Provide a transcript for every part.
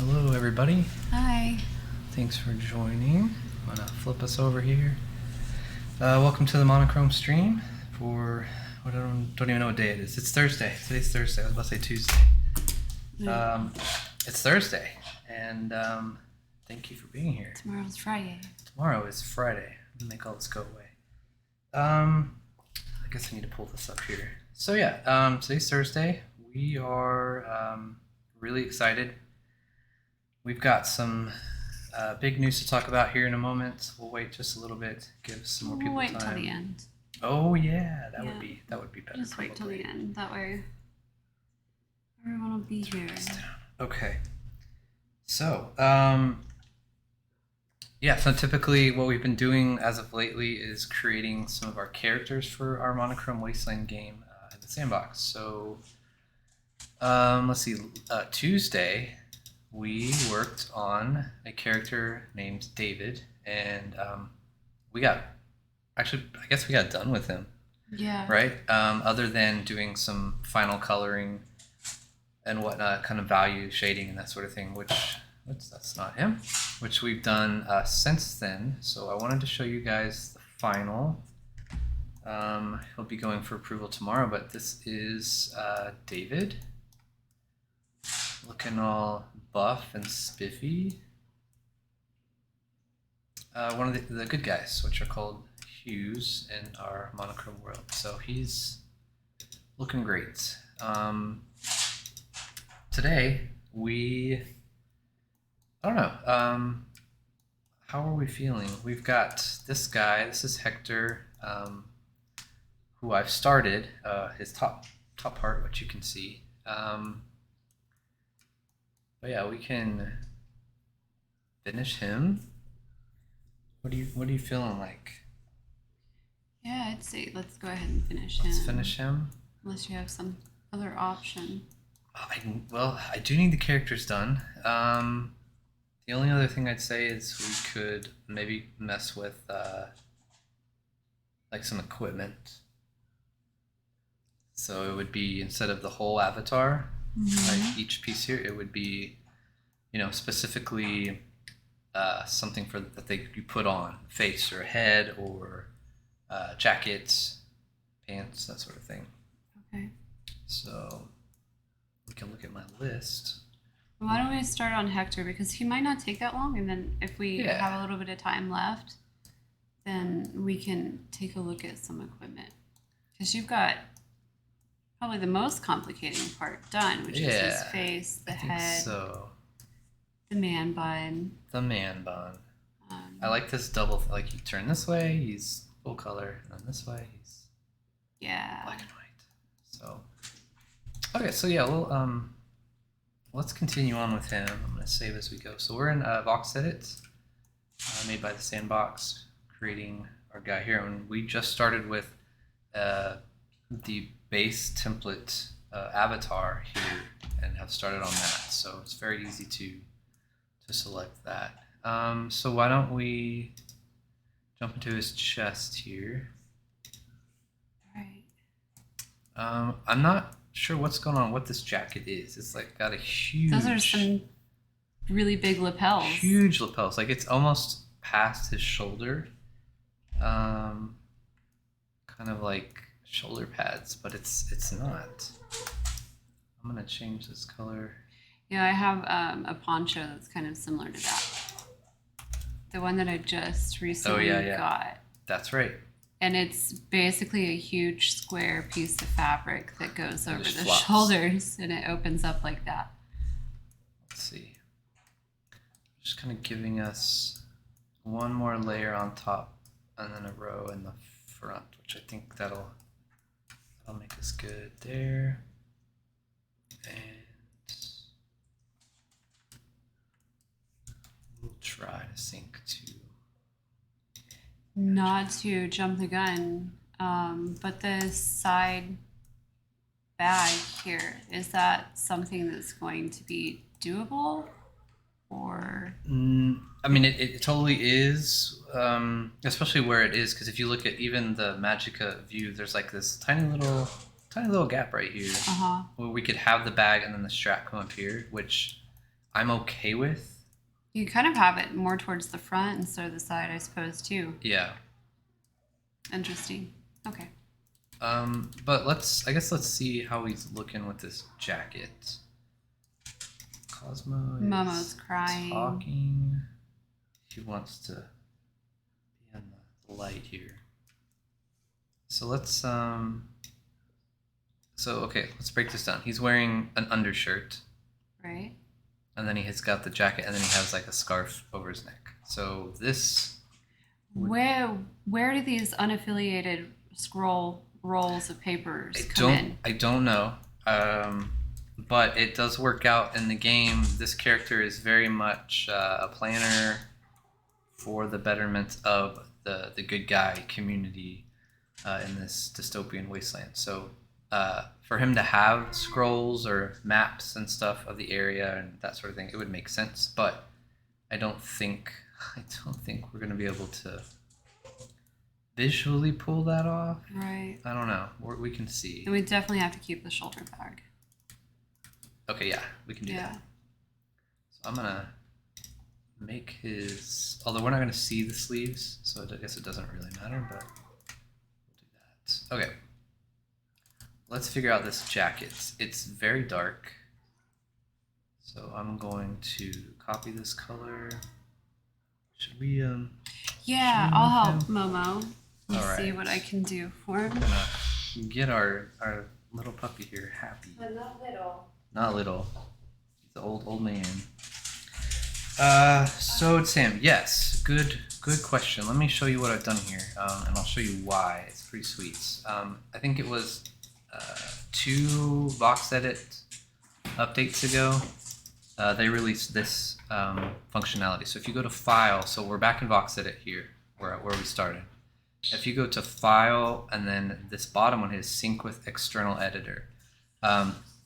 Hello, everybody. Hi. Thanks for joining. I'm gonna flip us over here. Welcome to the monochrome stream for I don't even know what day it is. It's Thursday. Today's Thursday. I was about to say Tuesday. It's Thursday, and thank you for being here. Tomorrow's Friday. Tomorrow is Friday. I'm gonna make all this go away. I guess I need to pull this up here. So yeah, today's Thursday. We are really excited. We've got some big news to talk about here in a moment. We'll wait just a little bit, give some more people We'll wait time. till the end. Oh yeah, that would be better. Just wait till the end. That way everyone will be here. Okay. So, so typically what we've been doing as of lately is creating some of our characters for our Monochrome Wasteland game in the sandbox. So, let's see, Tuesday we worked on a character named David, and I guess we got done with him. Yeah. Right? Other than doing some final coloring and whatnot, kind of value shading and that sort of thing, that's not him, which we've done since then. So I wanted to show you guys the final. He'll be going for approval tomorrow, but this is David, looking all buff and spiffy. One of the good guys, which are called hues in our monochrome world. So he's looking great. Today I don't know, how are we feeling? We've got this guy, this is Hector, who I've started, his top part, which you can see. But yeah, we can finish him. What are you feeling like? Yeah, I'd say let's go ahead and finish him. Let's finish him. Unless you have some other option. I do need the characters done. The only other thing I'd say is we could maybe mess with like some equipment. So it would be, instead of the whole avatar, like each piece here, it would be, specifically something you put on, face or head or jackets, pants, that sort of thing. Okay. So we can look at my list. Why don't we start on Hector, because he might not take that long, and then if we have a little bit of time left, then we can take a look at some equipment. Because you've got probably the most complicating part done, which is his face, the head, the man bun. The man bun. I like this double, like you turn this way, he's full color, and then this way, he's black and white. So, okay, so yeah, we'll, let's continue on with him. I'm going to save as we go. So we're in Vox Edit, made by the Sandbox, creating our guy here. And we just started with the base template avatar here and have started on that. So it's very easy to select that. So why don't we jump into his chest here. All right. I'm not sure what's going on, what this jacket is. It's like got a huge... Those are some really big lapels. Huge lapels. Like it's almost past his shoulder. Kind of like shoulder pads, but it's not. I'm going to change this color. Yeah, I have a poncho that's kind of similar to that. The one that I just recently got. That's right. And it's basically a huge square piece of fabric that goes over the shoulders, and it opens up like that. Let's see. Just kind of giving us one more layer on top and then a row in the front, which I think that'll make us good there. And we'll try to sync to... Not to jump the gun, but the side bag here, is that something that's going to be doable? Or I mean, it totally is, especially where it is, because if you look at even the Magicka view, there's like this tiny little gap right here where we could have the bag and then the strap come up here, which I'm okay with. You kind of have it more towards the front instead of the side, I suppose, too. Yeah. Interesting. Okay. But let's see how he's looking with this jacket. Cosmo is Momo's crying. Talking. He wants to be in the light here. So let's okay, let's break this down. He's wearing an undershirt. Right. And then he has got the jacket, and then he has like a scarf over his neck. So this. Where do these unaffiliated scroll rolls of papers come in? I don't know. But it does work out in the game. This character is very much a planner for the betterment of the good guy community in this dystopian wasteland. So for him to have scrolls or maps and stuff of the area and that sort of thing, it would make sense. But I don't think we're going to be able to visually pull that off. Right. I don't know. We can see. And we definitely have to keep the shoulder bag. Okay, yeah, we can do that. So I'm gonna make his. Although we're not gonna see the sleeves, so I guess it doesn't really matter. But we'll do that. Okay. Let's figure out this jacket. It's very dark. So I'm going to copy this color. Should we Yeah, I'll help Momo. All see what I can do for him. Get our little puppy here happy. But not little. Not little. He's an old man. So Sam, yes, good question. Let me show you what I've done here, and I'll show you why. It's pretty sweet. I think it was 2 VoxEdit updates ago. They released this functionality. So if you go to File, so we're back in VoxEdit here, where we started. If you go to File, and then this bottom one is Sync with External Editor.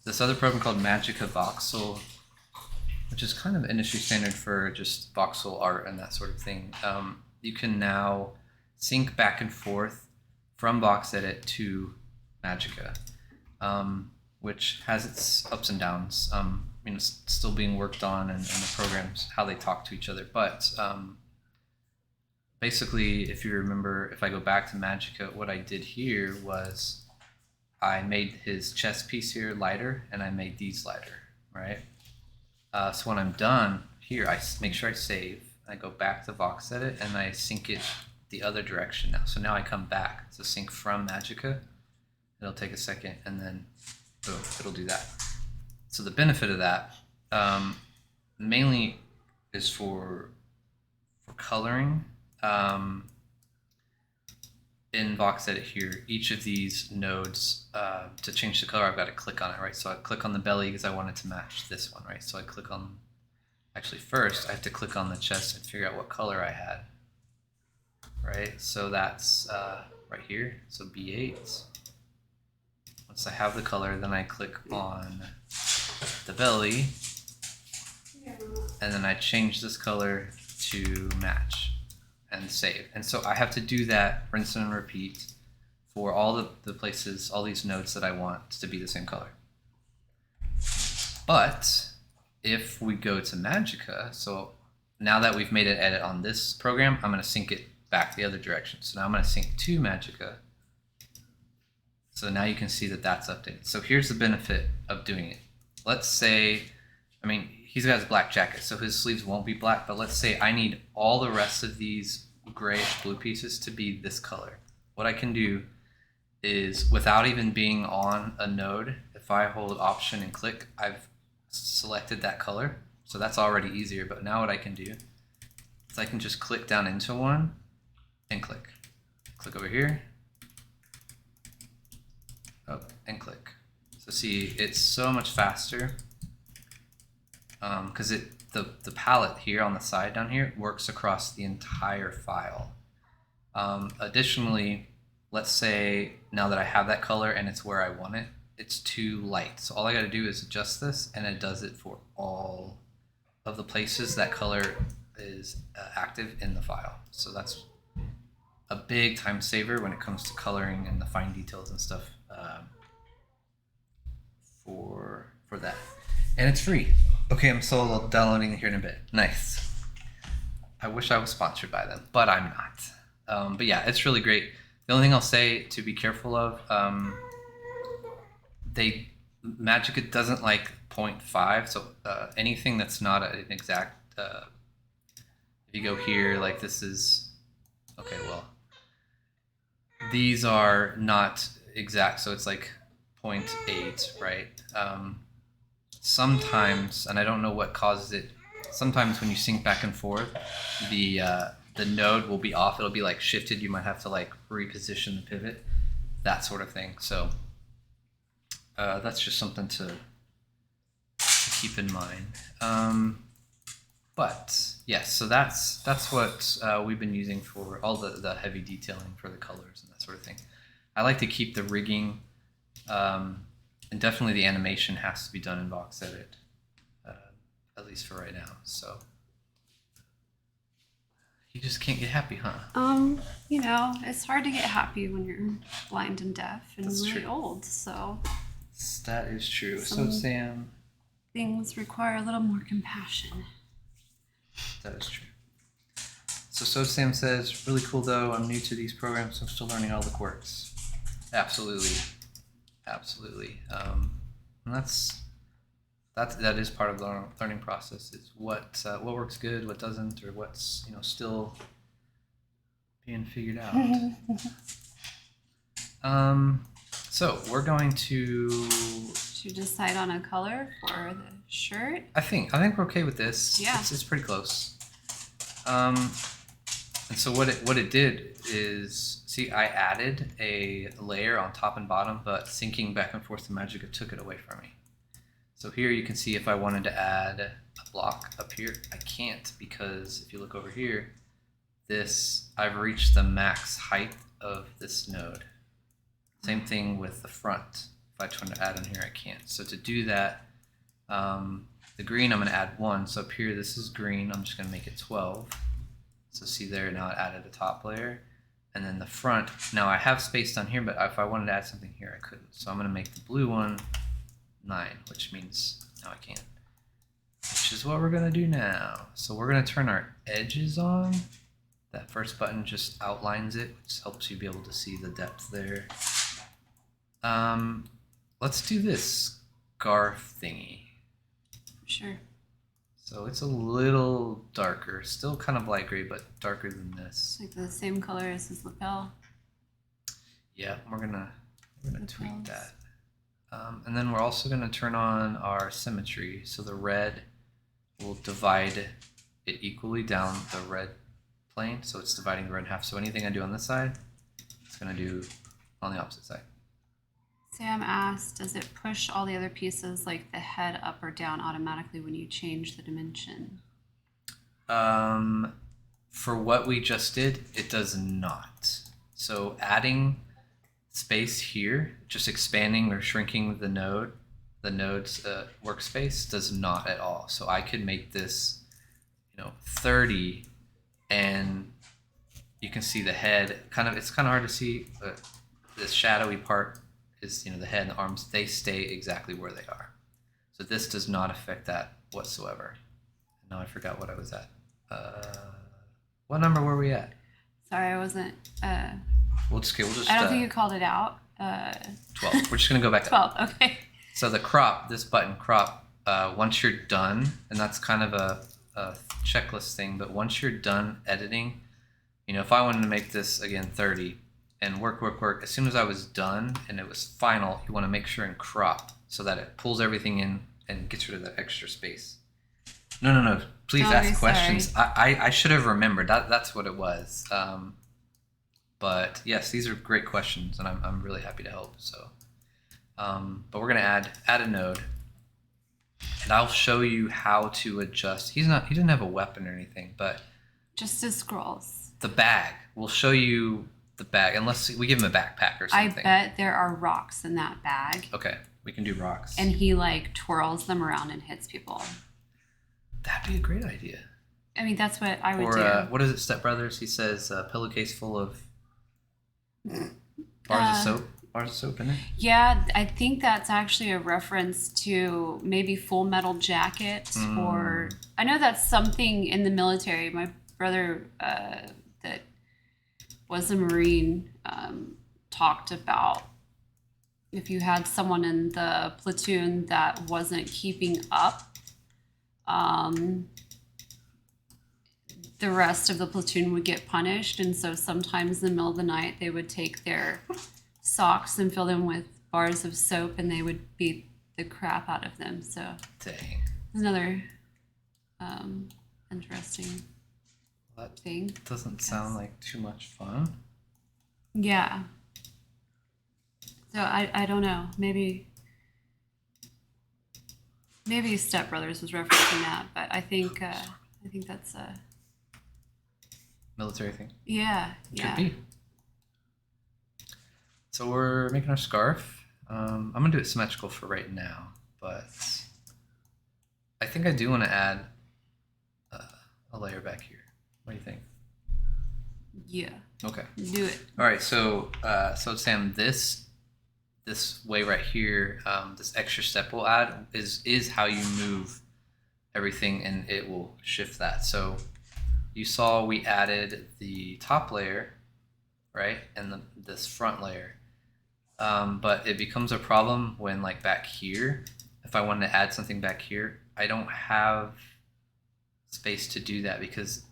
This other program called Magicka Voxel, which is kind of industry standard for just voxel art and that sort of thing. You can now sync back and forth from VoxEdit to Magicka, which has its ups and downs. It's still being worked on, and the programs, how they talk to each other. But basically, if you remember, if I go back to Magicka, what I did here was I made his chest piece here lighter, and I made these lighter, right? So when I'm done here, I make sure I save. I go back to VoxEdit, and I sync it the other direction now. So now I come back to sync from Magicka. It'll take a second, and then boom, it'll do that. So the benefit of that mainly is for coloring. In VoxEdit here, each of these nodes, to change the color, I've got to click on it, right? So I click on the belly because I want it to match this one, right? So I click on, actually first I have to click on the chest and figure out what color I had, right? So that's right here, so B8. Once I have the color, then I click on the belly, and then I change this color to match. And save. And so I have to do that, rinse and repeat, for all the places, all these nodes that I want to be the same color. But if we go to Magicka, so now that we've made an edit on this program, I'm going to sync it back the other direction. So now I'm going to sync to Magicka. So now you can see that that's updated. So here's the benefit of doing it. Let's say, he's got his black jacket, so his sleeves won't be black, but let's say I need all the rest of these grayish blue pieces to be this color. What I can do is, without even being on a node, if I hold Option and click, I've selected that color. So that's already easier, but now what I can do is I can just click down into one and click. Click over here, up, and click. So see, it's so much faster. Because the palette here on the side down here works across the entire file. Additionally, let's say now that I have that color and it's where I want it, it's too light. So all I got to do is adjust this, and it does it for all of the places that color is active in the file. So that's a big time saver when it comes to coloring and the fine details and stuff for that. And it's free. Okay, I'm solo downloading here in a bit. Nice. I wish I was sponsored by them, but I'm not. But yeah, it's really great. The only thing I'll say to be careful of, Magic doesn't like 0.5, so anything that's not an exact. If you go here, like this is, okay, well, these are not exact, so it's like 0.8, right? Sometimes, and I don't know what causes it. Sometimes when you sync back and forth, the node will be off. It'll be like shifted. You might have to like reposition the pivot, that sort of thing. So that's just something to keep in mind. But yes, so that's what we've been using for all the heavy detailing for the colors and that sort of thing. I like to keep the rigging. And definitely the animation has to be done in VoxEdit, at least for right now. So you just can't get happy, huh? It's hard to get happy when you're blind and deaf and That's really true. old. So that is true. So Sam, things require a little more compassion. That is true. So Sam says, really cool though. I'm new to these programs. So I'm still learning all the quirks. Absolutely. And that is part of the learning process. Is what works good, what doesn't, or what's still being figured out. So we're going to decide on a color for the shirt. I think we're okay with this. Yeah, it's pretty close. And so what it did is, see, I added a layer on top and bottom, but syncing back and forth to Magica took it away from me. So here you can see if I wanted to add a block up here, I can't, because if you look over here, I've reached the max height of this node. Same thing with the front. If I try to add in here, I can't. So to do that, the green, I'm going to add 1. So up here, this is green. I'm just going to make it 12. So see there, now it added a top layer. And then the front, now I have space down here, but if I wanted to add something here, I couldn't. So I'm going to make the blue one 9, which means now I can't. Which is what we're going to do now. So we're going to turn our edges on. That first button just outlines it, which helps you be able to see the depth there. Let's do this scarf thingy. Sure. So it's a little darker, still kind of light gray, but darker than this. Like the same color as his lapel. Yeah, we're gonna tweak that. And then we're also gonna turn on our symmetry. So the red will divide it equally down the red plane. So it's dividing the red in half. So anything I do on this side, it's gonna do on the opposite side. Sam asked, does it push all the other pieces like the head up or down automatically when you change the dimension? For what we just did, it does not. So adding space here, just expanding or shrinking the node's workspace does not at all. So I could make this, 30, and you can see the head. It's kind of hard to see, but this shadowy part is, the head and the arms, they stay exactly where they are. So this does not affect that whatsoever. Now I forgot what I was at. What number were we at? Sorry, I wasn't. We'll just. I don't think you called it out. 12. We're just gonna go back. 12. Okay. So the crop, this button crop. Once you're done, and that's kind of a checklist thing. But once you're done editing, if I wanted to make this again 30. And work. As soon as I was done and it was final, you want to make sure and crop so that it pulls everything in and gets rid of the extra space. No. Please ask questions. I should have remembered. That's what it was. But yes, these are great questions, and I'm really happy to help. So, but we're gonna add a node, and I'll show you how to adjust. He didn't have a weapon or anything, but just his scrolls. The bag. We'll show you. The bag, unless we give him a backpack or something. I bet there are rocks in that bag. Okay, we can do rocks. And he twirls them around and hits people. That'd be a great idea. I mean, that's what I would do. What is it, Step Brothers? He says a pillowcase full of bars of soap. bars of soap in it? Yeah, I think that's actually a reference to maybe Full Metal Jacket, or I know that's something in the military. My brother that was a Marine talked about if you had someone in the platoon that wasn't keeping up, the rest of the platoon would get punished. And so sometimes in the middle of the night, they would take their socks and fill them with bars of soap, and they would beat the crap out of them. So dang, another interesting that thing. Doesn't sound like too much fun. Yeah. So I don't know. Maybe Step Brothers was referencing that, but I think that's a military thing. Yeah. Could be. So we're making our scarf. I'm gonna do it symmetrical for right now, but I think I do want to add a layer back here. What do you think? Yeah. Okay. Do it. All right. So Sam, this way right here, this extra step we'll add is how you move everything, and it will shift that. So you saw we added the top layer, right, and this front layer. But it becomes a problem when, like, back here, if I wanted to add something back here, I don't have space to do that because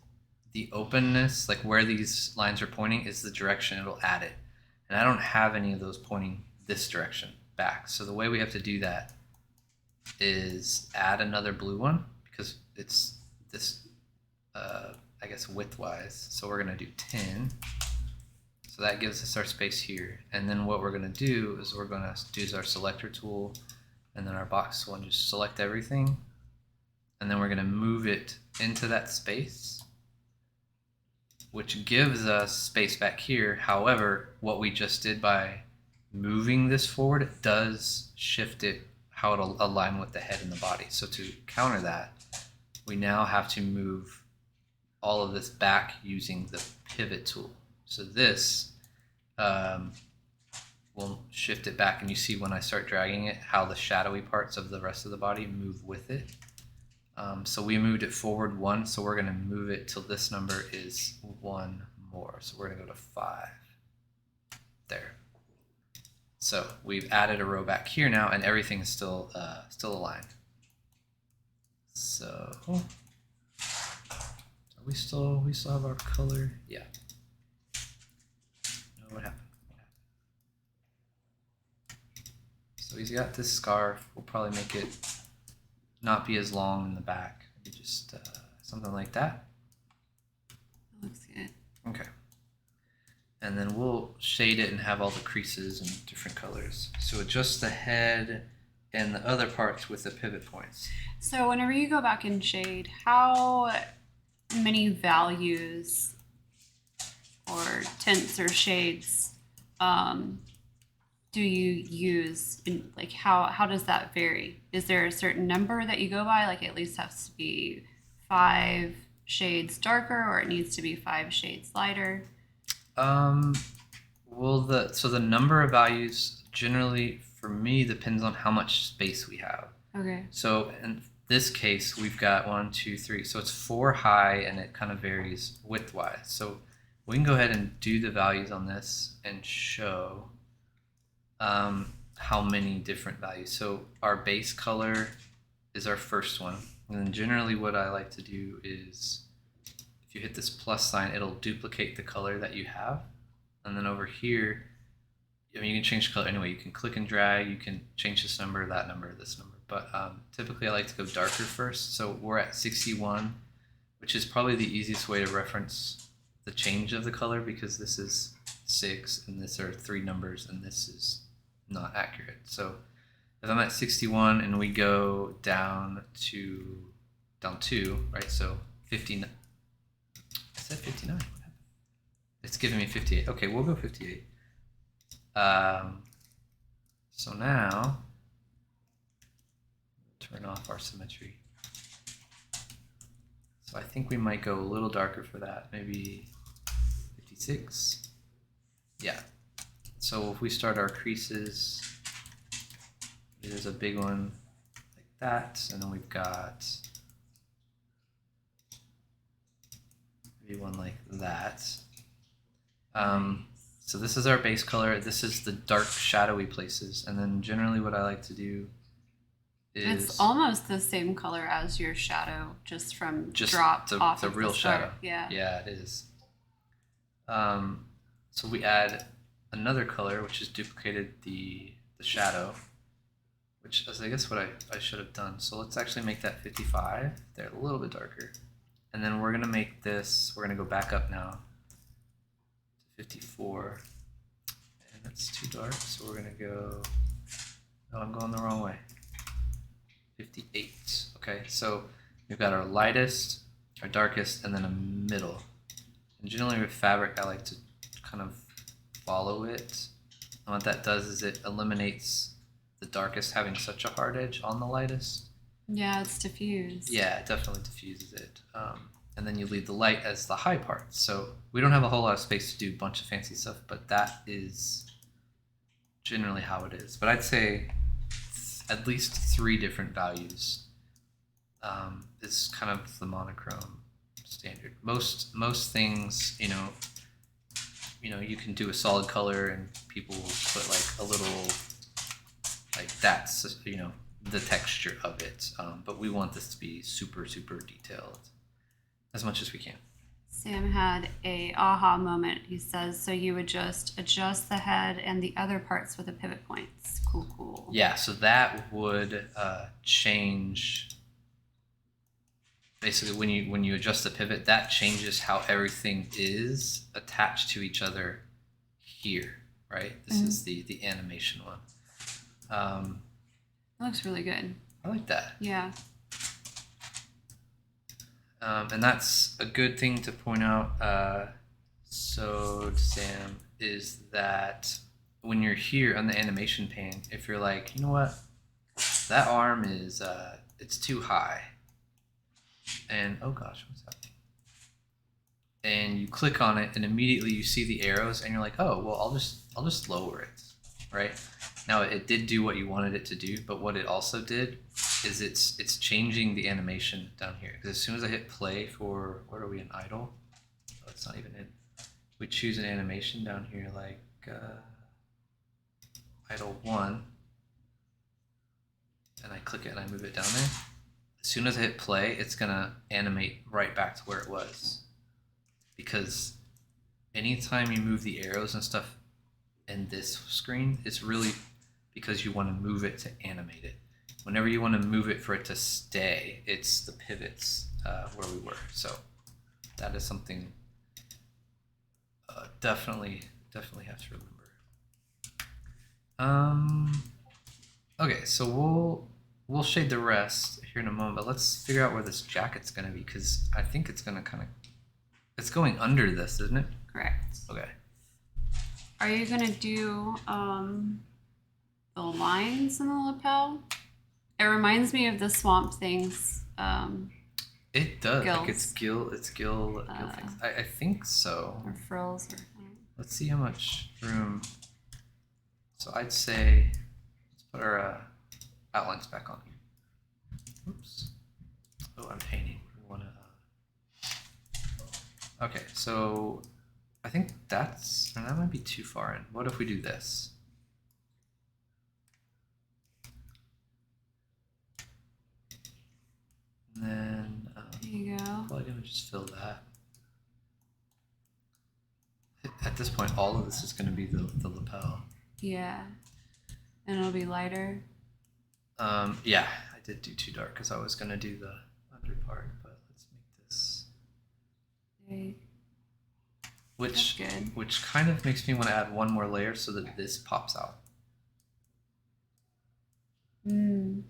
the openness, like where these lines are pointing, is the direction it'll add it. And I don't have any of those pointing this direction back. So the way we have to do that is add another blue one because it's this, I guess, width-wise. So we're going to do 10. So that gives us our space here. And then what we're going to do is we're going to use our selector tool and then our box tool and just select everything. And then we're going to move it into that space, which gives us space back here. However, what we just did by moving this forward does shift it how it'll align with the head and the body. So to counter that, we now have to move all of this back using the pivot tool. So this will shift it back, and you see when I start dragging it how the shadowy parts of the rest of the body move with it. So we moved it forward 1, so we're going to move it till this number is 1 more. So we're going to go to 5. There. So we've added a row back here now, and everything is still aligned. So we still have our color. Yeah. No, what happened? So he's got this scarf. We'll probably make it not be as long in the back. Maybe just something like that. Looks good. Okay. And then we'll shade it and have all the creases in different colors. So adjust the head and the other parts with the pivot points. So whenever you go back and shade, how many values or tints or shades do you use? In, like, how does that vary? Is there a certain number that you go by? Like, it at least has to be 5 shades darker, or it needs to be 5 shades lighter? Well, the number of values generally for me depends on how much space we have. Okay. So in this case, we've got 1, 2, 3. So it's 4 high, and it kind of varies width-wise. So we can go ahead and do the values on this and show how many different values. So our base color is our first one. And then generally what I like to do is if you hit this plus sign, it'll duplicate the color that you have. And then over here, I mean, you can change color anyway. You can click and drag. You can change this number, that number, this number. But typically I like to go darker first. So we're at 61, which is probably the easiest way to reference the change of the color, because this is 6 and this are 3 numbers and this is not accurate. So if I'm at 61 and we go down 2, right? So 59. I said 59. What happened? It's giving me 58. Okay, we'll go 58. So now turn off our symmetry. So I think we might go a little darker for that, maybe 56. Yeah, So if we start our creases, there's a big one like that, and then we've got maybe one like that. So this is our base color. This is the dark shadowy places, and then generally what I like to do is it's almost the same color as your shadow, just drop off the real shadow. Yeah. Yeah, it is. So we add another color, which is duplicated the shadow, which is I guess what I should have done. So let's actually make that 55. They're a little bit darker. And then we're gonna make this, we're gonna go back up now to 54. And that's too dark, so we're gonna go, no, I'm going the wrong way. 58. Okay, so we've got our lightest, our darkest, and then a middle. And generally with fabric, I like to kind of follow it. And what that does is it eliminates the darkest having such a hard edge on the lightest. Yeah, it's diffused. Yeah, it definitely diffuses it. And then you leave the light as the high part. So we don't have a whole lot of space to do a bunch of fancy stuff, but that is generally how it is. But I'd say at least 3 different values is kind of the monochrome standard. Most things, you know, you can do a solid color and people will put like a little, like that's, you know, the texture of it. But we want this to be super, super detailed as much as we can. Sam had a aha moment. He says, so you would just adjust the head and the other parts with the pivot points. Cool. Yeah, so that would change. Basically, when you adjust the pivot, that changes how everything is attached to each other here, right? This is the animation one. It looks really good. I like that. Yeah. And that's a good thing to point out, so Sam, is that when you're here on the animation pane, if you're like, you know what, that arm is, it's too high. And, oh gosh, what's happening? And you click on it and immediately you see the arrows and you're like, oh, well, I'll just lower it, right? Now it did do what you wanted it to do, but what it also did is it's changing the animation down here. Because as soon as I hit play for, what are we in, idle? Oh, it's not even in. We choose an animation down here like idle 1, and I click it and I move it down there. As soon as I hit play, it's gonna animate right back to where it was. Because anytime you move the arrows and stuff in this screen, it's really because you want to move it to animate it. Whenever you want to move it for it to stay, it's the pivots where we were. So that is something definitely have to remember. Okay, so we'll shade the rest here in a moment, but let's figure out where this jacket's going to be, because I think it's going to kind of, it's going under this, isn't it? Correct. Okay. Are you going to do the lines in the lapel? It reminds me of the Swamp Things. It does. Gills. Like it's gill things. I think so. Or frills. Let's see how much room. So I'd say let's put our outlines back on here. Oops. Oh, I'm painting. We want to. Okay, so I think that might be too far in. What if we do this? And then there you go. probably gonna just fill that. At this point, all of this is gonna be the lapel. Yeah, and it'll be lighter. Yeah, I did do too dark because I was gonna do the under part, but let's make this. Okay. Which kind of makes me want to add one more layer so that this pops out.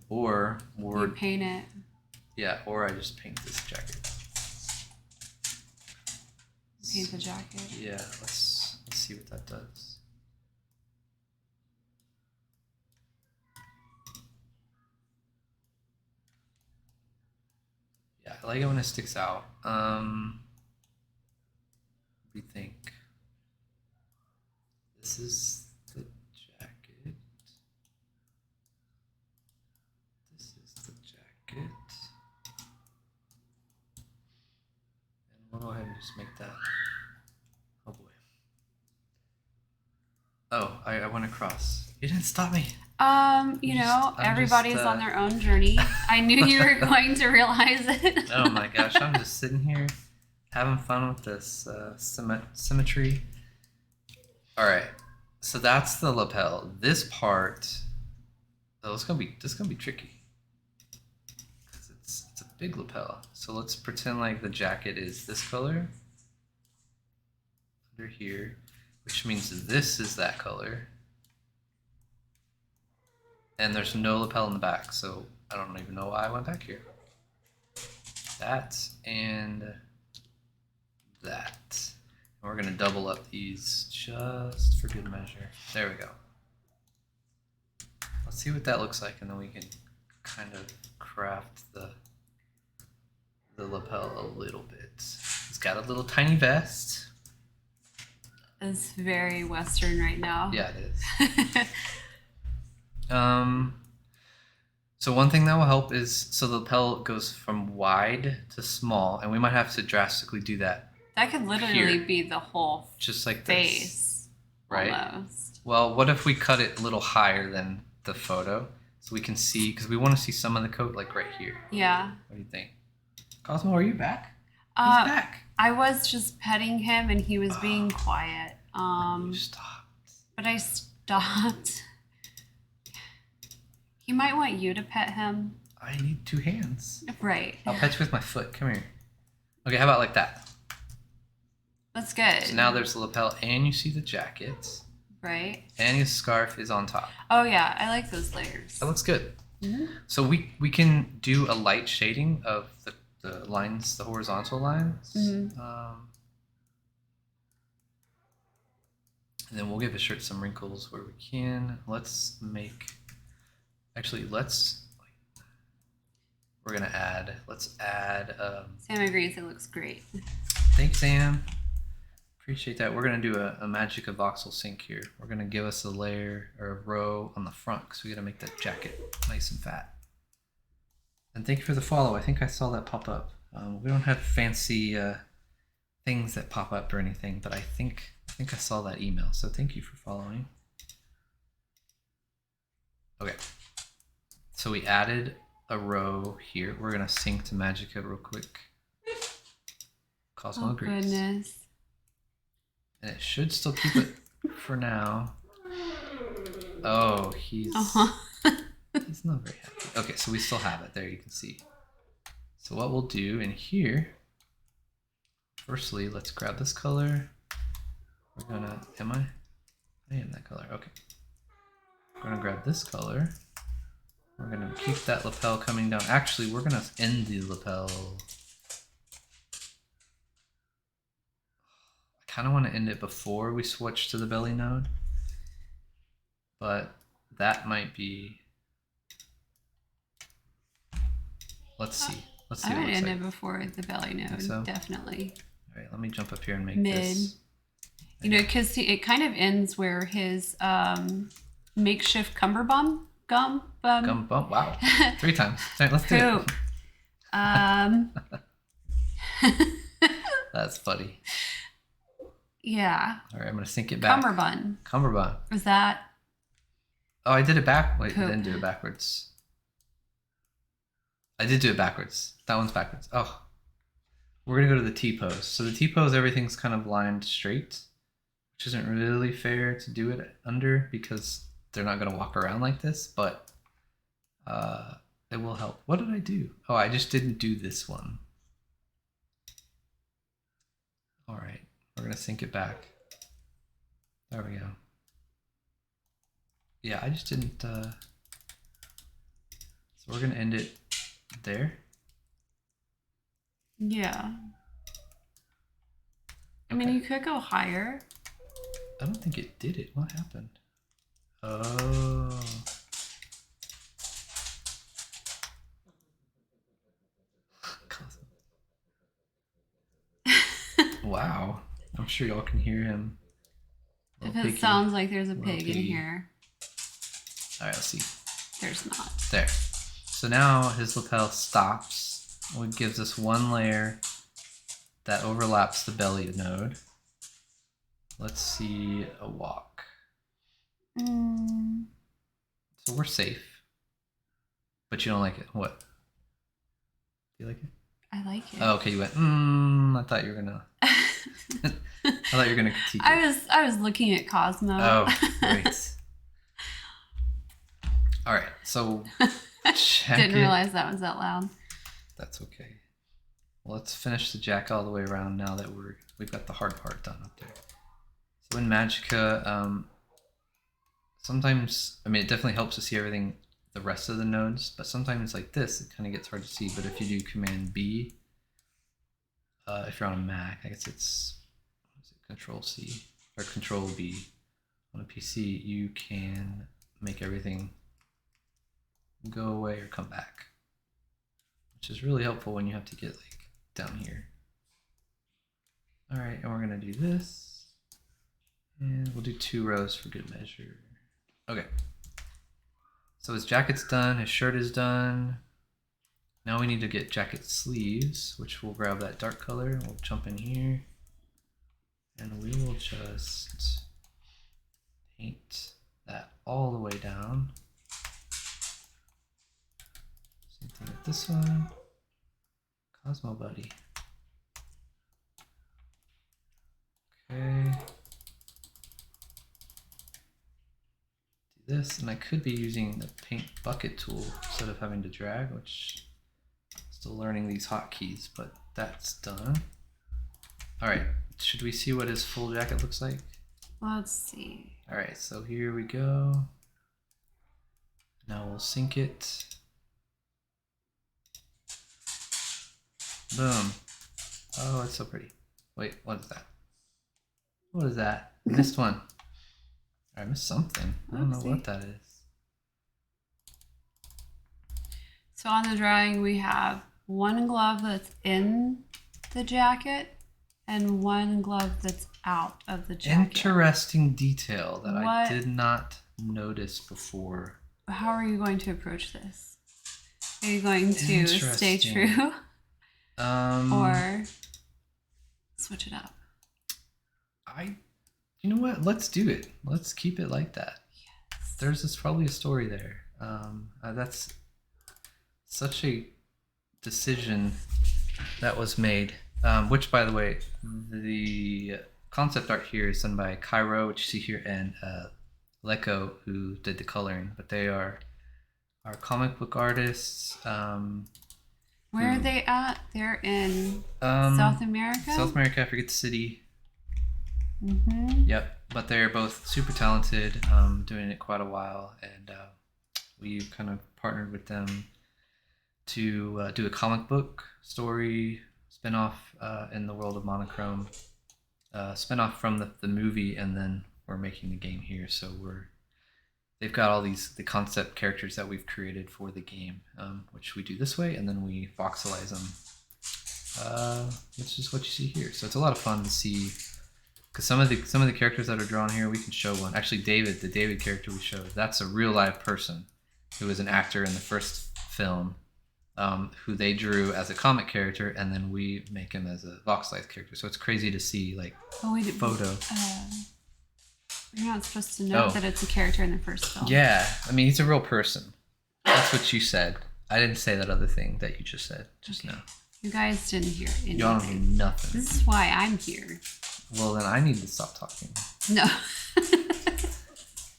Or you paint it. Yeah, or I just paint this jacket. Paint the jacket. Yeah, let's see what that does. Yeah, I like it when it sticks out. What do you think? This is just make that. Oh boy. Oh, I went across. You didn't stop me. Everybody's on their own journey. I knew you were going to realize it. Oh my gosh, I'm just sitting here having fun with this symmetry. All right, so that's the lapel. This part, this is gonna be tricky because it's a big lapel. So let's pretend like the jacket is this color under here, which means this is that color. And there's no lapel in the back, so I don't even know why I went back here. That and that. And we're gonna double up these just for good measure. There we go. Let's see what that looks like, and then we can kind of craft the lapel a little bit. It's got a little tiny vest. It's very Western right now. Yeah, it is. So one thing that will help is, so the lapel goes from wide to small, and we might have to drastically do that. That could literally be the whole just like face, this, right? Almost. Well, what if we cut it a little higher than the photo so we can see, because we want to see some of the coat like right here. Yeah. What do you think? Cosmo, are you back? He's back. I was just petting him and he was being quiet. You stopped. But I stopped. He might want you to pet him. I need 2 hands. Right. I'll pet you with my foot. Come here. Okay, how about like that? That's good. So now there's the lapel, and you see the jacket. Right. And his scarf is on top. Oh yeah, I like those layers. That looks good. Mm-hmm. So we can do a light shading of the lines, the horizontal lines. Mm-hmm. And then we'll give the shirt some wrinkles where we can. Let's add. Sam agrees it looks great. Thanks, Sam. Appreciate that. We're going to do a Magic of Voxel sync here. We're going to give us a layer or a row on the front because we got to make that jacket nice and fat. And thank you for the follow. I think I saw that pop up. We don't have fancy things that pop up or anything, but I think I saw that email. So thank you for following. Okay. So we added a row here. We're going to sync to Magica real quick. Cosmo agrees. Goodness. And it should still keep it for now. Oh, he's he's not very happy. Okay, so we still have it. There you can see. So what we'll do in here, firstly, let's grab this color. We're gonna, I am that color. Okay. We're gonna grab this color. We're gonna keep that lapel coming down. Actually, we're gonna end the lapel. I kind of want to end it before we switch to the belly node, but that might be. Let's see. Let's see. I what would it looks end like. it before the belly node. So? Definitely. All right, let me jump up here and make Mid. this. You know, because it kind of ends where his makeshift cummerbund gum Gum bump. Wow. 3 times. All right, let's do it. That's funny. Yeah. All right, I'm gonna sync it back. Cummerbund. Cummerbund. Was that? Oh, I did it back. Wait, Poop. I didn't do it backwards. I did do it backwards. That one's backwards. Oh. We're gonna go to the T-pose. So the T-pose, everything's kind of lined straight, which isn't really fair to do it under because they're not gonna walk around like this, but it will help. What did I do? Oh, I just didn't do this one. All right, we're gonna sync it back. There we go. Yeah, I just didn't, so we're gonna end it there. Yeah. I mean, Okay. you could go higher. I don't think it did it. What happened? Oh. Wow. I'm sure y'all can hear him. If Little it piggy. sounds like there's a Little pig in piggy. here, All right, let's see. there's not. There. So now his lapel stops, which gives us one layer that overlaps the belly node. Let's see a walk. So we're safe. But you don't like it. What? Do you like it? I like it. Oh, okay. You went. I thought you were gonna. I thought you were gonna critique it. I was looking at Cosmo. Oh, great. All right. So. Didn't realize that was that loud. That's okay. Well, let's finish the jack all the way around now that we've got the hard part done up there. So in Magicka, sometimes, I mean, it definitely helps to see everything, the rest of the nodes, but sometimes like this, it kind of gets hard to see. But if you do Command B, if you're on a Mac, I guess it's Control C or Control B on a PC, you can make everything go away or come back, which is really helpful when you have to get like down here. All right, and we're gonna do this, and we'll do 2 rows for good measure. Okay. So his jacket's done, his shirt is done. Now we need to get jacket sleeves, which we'll grab that dark color. We'll jump in here, and we will just paint that all the way down. Same thing with this one. Cosmo Buddy. Okay. Do this, and I could be using the paint bucket tool instead of having to drag, which still learning these hotkeys, but that's done. All right, should we see what his full jacket looks like? Let's see. All right, so here we go. Now we'll sync it. Boom. Oh, it's so pretty. Wait, what is that? What is that? I missed one. I missed something. I don't know what that is. So on the drawing, we have one glove that's in the jacket and one glove that's out of the jacket. Interesting detail that I did not notice before. How are you going to approach this? Are you going to stay true? Or switch it up? You know what? Let's do it. Let's keep it like that. Yes. There's probably a story there. That's such a decision that was made. Which, by the way, the concept art here is done by Cairo, which you see here, and Leko, who did the coloring. But they are our comic book artists. Where are they at? They're in South America? South America, I forget the city. Mm-hmm. Yep, but they're both super talented, doing it quite a while, and we kind of partnered with them to do a comic book story spinoff in the world of Monochrome, spinoff from the movie, and then we're making the game here. So they've got all the concept characters that we've created for the game, which we do this way, and then we voxelize them, which is what you see here. So it's a lot of fun to see. Because some of the characters that are drawn here, we can show one. Actually, the David character we showed, that's a real live person who was an actor in the first film, who they drew as a comic character, and then we make him as a voxelized character. So it's crazy to see photo. You're not supposed to know that it's a character in the first film. Yeah, I mean, he's a real person. That's what you said. I didn't say that other thing that you just said just now. You guys didn't hear anything. You don't know nothing. This is why I'm here. Well, then I need to stop talking. No.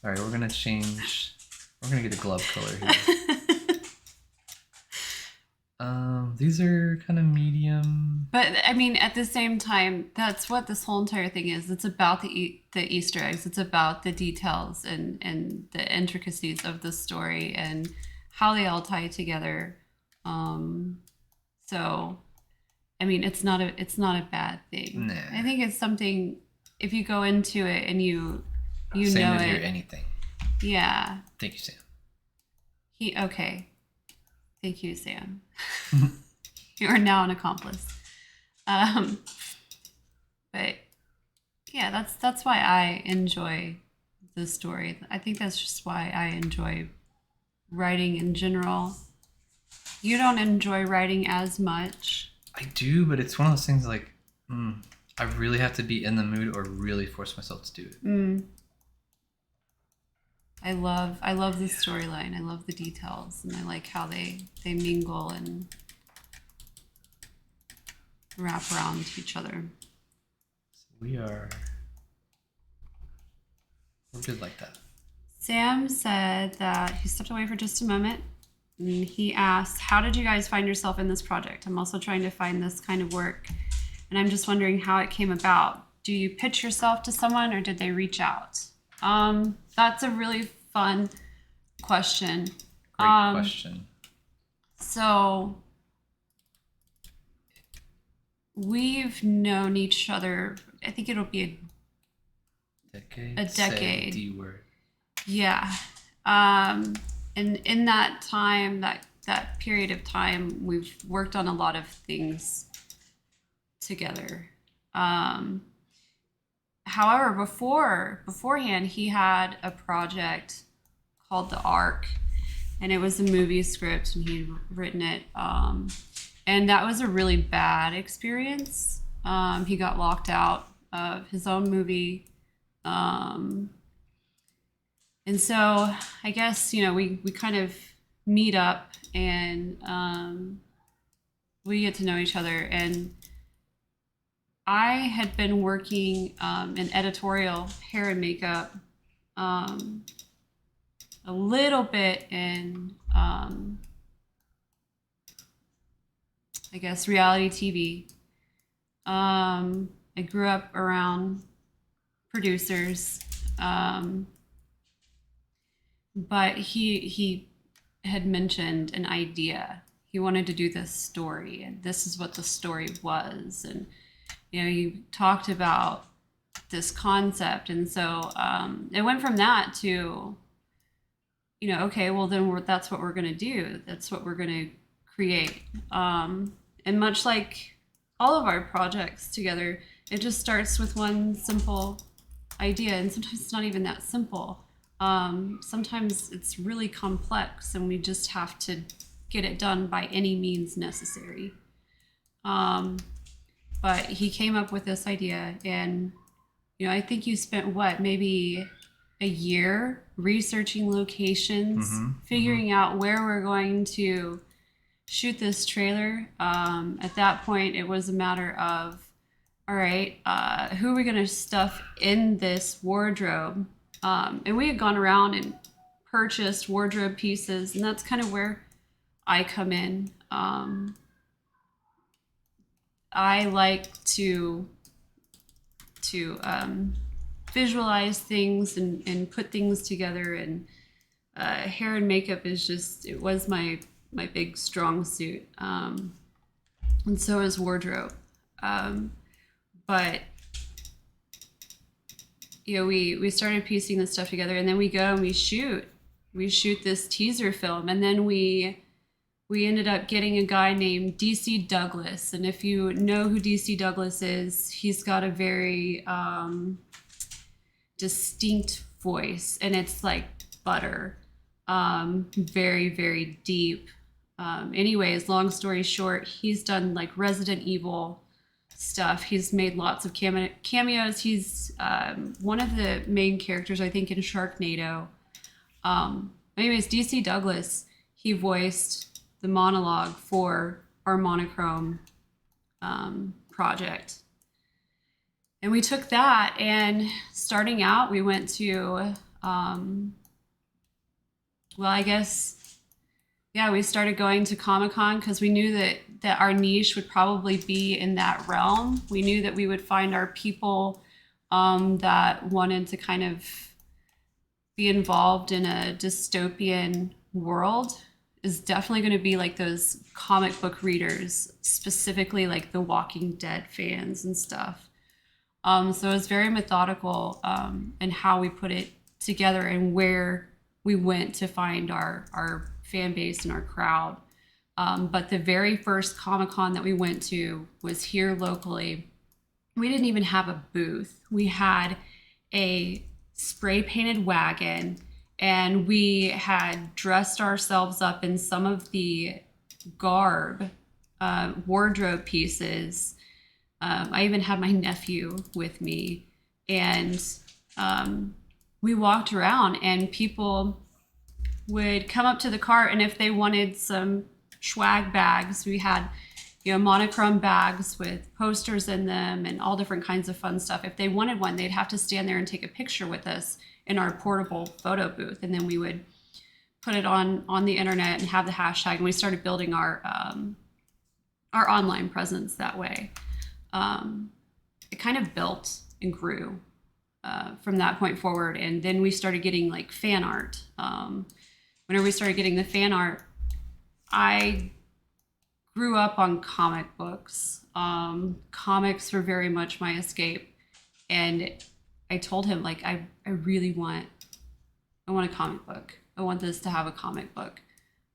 All right, we're going to change. We're going to get a glove color here. These are kind of medium. But, I mean, at the same time, that's what this whole entire thing is. It's about the Easter eggs. It's about the details and the intricacies of the story and how they all tie together. So, I mean, it's not a bad thing. Nah. I think it's something, if you go into it and you Sam know didn't it. hear anything. Yeah. Thank you, Sam. Okay. Thank you, Sam. You are now an accomplice. But yeah, that's why I enjoy the story. I think that's just why I enjoy writing in general. You don't enjoy writing as much. I do, but it's one of those things like I really have to be in the mood or really force myself to do it. I love the storyline. I love the details, and I like how they mingle and wrap around each other. So we're good like that. Sam said that he stepped away for just a moment. And he asked, how did you guys find yourself in this project? I'm also trying to find this kind of work, and I'm just wondering how it came about. Do you pitch yourself to someone, or did they reach out? That's a really fun question. Great question. So we've known each other, I think it'll be a decade. Say D word. Yeah. And in that time, that period of time, we've worked on a lot of things together. However, beforehand, he had a project called The Ark, and it was a movie script, and he'd written it. And that was a really bad experience. He got locked out of his own movie. And so I guess, we kind of meet up, and we get to know each other. And I had been working in editorial hair and makeup, a little bit in, I guess, reality TV. I grew up around producers, but he had mentioned an idea. He wanted to do this story, and this is what the story was. And you talked about this concept, and so it went from that to, okay, well then that's what we're going to do. That's what we're going to create. And much like all of our projects together, it just starts with one simple idea, and sometimes it's not even that simple. Sometimes it's really complex, and we just have to get it done by any means necessary. But he came up with this idea, and I think you spent maybe a year researching locations, figuring out where we're going to shoot this trailer. At that point, it was a matter of, all right, who are we going to stuff in this wardrobe? And we had gone around and purchased wardrobe pieces, and that's kind of where I come in. I like to visualize things and put things together, and hair and makeup it was my big strong suit, and so is wardrobe. But we started piecing this stuff together, and then we go and we shoot this teaser film, and then we ended up getting a guy named DC Douglas. And if you know who DC Douglas is, he's got a very distinct voice, and it's like butter, very, very deep. Anyways, long story short, he's done like Resident Evil stuff. He's made lots of cameos. He's one of the main characters, I think, in Sharknado. Anyways, DC Douglas, he voiced the monologue for our monochrome project. And we took that, and starting out, we went to, we started going to Comic-Con because we knew that our niche would probably be in that realm. We knew that we would find our people that wanted to kind of be involved in a dystopian world. Is definitely going to be like those comic book readers, specifically like the Walking Dead fans and stuff. So it was very methodical in how we put it together and where we went to find our fan base and our crowd. But the very first Comic-Con that we went to was here locally. We didn't even have a booth. We had a spray painted wagon, and we had dressed ourselves up in some of the garb, wardrobe pieces, I even had my nephew with me, and we walked around, and people would come up to the cart, and if they wanted some swag bags, we had, monochrome bags with posters in them and all different kinds of fun stuff. If they wanted one, they'd have to stand there and take a picture with us in our portable photo booth, and then we would put it on the internet and have the hashtag, and we started building our online presence that way. It kind of built and grew from that point forward, and then we started getting like fan art. Whenever we started getting the fan art, I grew up on comic books. Comics were very much my escape, and I told him, like, I really want a comic book. I want this to have a comic book.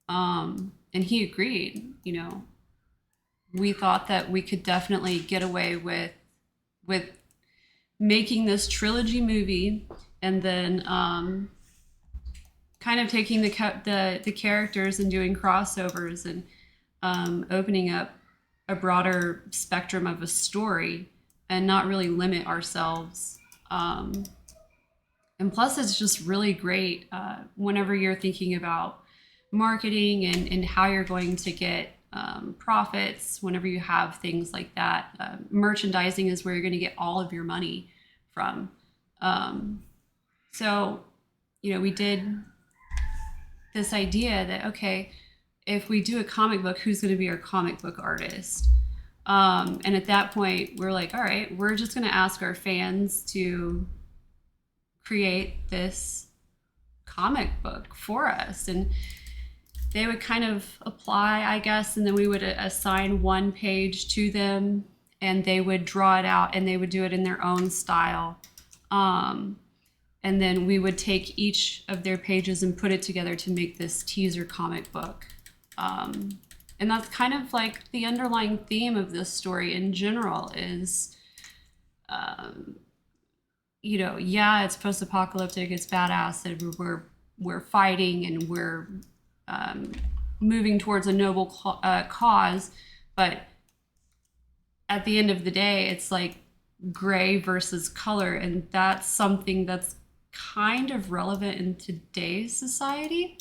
And he agreed. We thought that we could definitely get away with making this trilogy movie, and then kind of taking the characters and doing crossovers and opening up a broader spectrum of a story and not really limit ourselves. And plus, it's just really great whenever you're thinking about marketing and how you're going to get profits. Whenever you have things like that, merchandising is where you're going to get all of your money from. So, we did this idea that, okay, if we do a comic book, who's going to be our comic book artist? And at that point, we're like, all right, we're just going to ask our fans to create this comic book for us. And they would kind of apply, I guess, and then we would assign one page to them, and they would draw it out, and they would do it in their own style. And then we would take each of their pages and put it together to make this teaser comic book. And that's kind of like the underlying theme of this story in general is, it's post-apocalyptic, it's badass, and we're fighting, and we're moving towards a noble cause. But at the end of the day, it's like gray versus color, and that's something that's kind of relevant in today's society.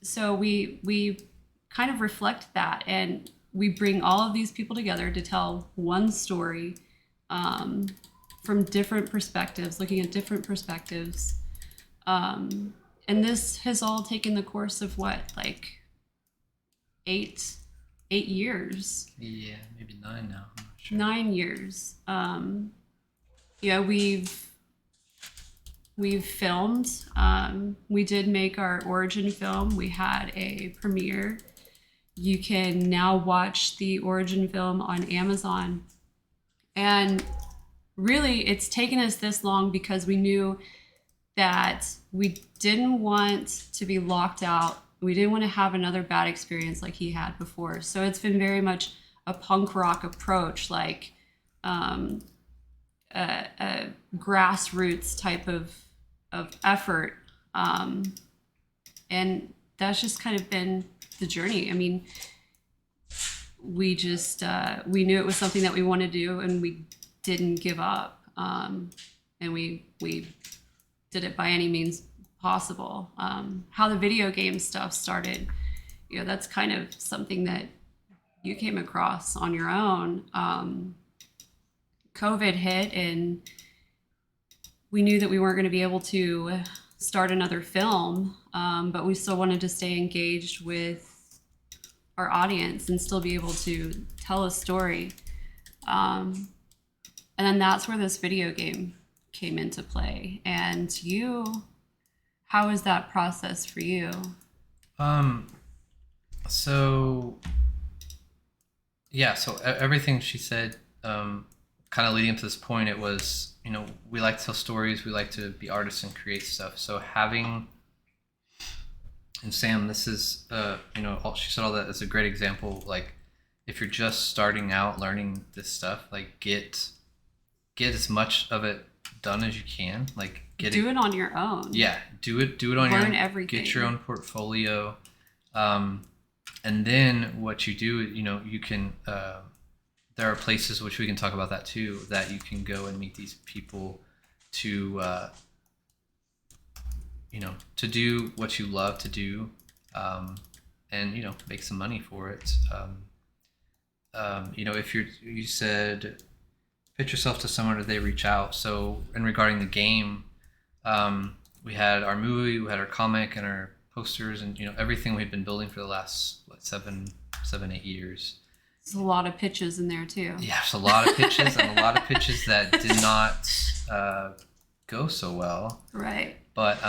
So we kind of reflect that, and we bring all of these people together to tell one story from different perspectives, looking at different perspectives. And this has all taken the course of what, like 8 years? Yeah, maybe 9 now. I'm not sure. 9 years. We've filmed. We did make our origin film. We had a premiere. You can now watch the origin film on Amazon. And really, it's taken us this long because we knew that we didn't want to be locked out. We didn't want to have another bad experience like he had before. So it's been very much a punk rock approach, like a grassroots type of effort. And that's just kind of been the journey. I mean, we just, we knew it was something that we wanted to do, and we didn't give up. And we did it by any means possible. How the video game stuff started, that's kind of something that you came across on your own. COVID hit, and we knew that we weren't going to be able to start another film, but we still wanted to stay engaged with our audience and still be able to tell a story. And then that's where this video game came into play. And how was that process for you? So everything she said, kind of leading up to this point, it was, we like to tell stories, we like to be artists and create stuff. So having, and Sam, this is, she said all that as a great example. Like, if you're just starting out learning this stuff, like get as much of it done as you can. Like, do it on your own. Yeah, do it on your own. Learn everything. Get your own portfolio. and then what you do, you can. There are places which we can talk about that too, that you can go and meet these people to to do what you love to do, and make some money for it. If you said pitch yourself to someone or they reach out. So in regarding the game, we had our movie, we had our comic, and our posters, and everything we've been building for the last 8 years. There's a lot of pitches in there too. Yeah, there's a lot of pitches and a lot of pitches that did not go so well. Right. But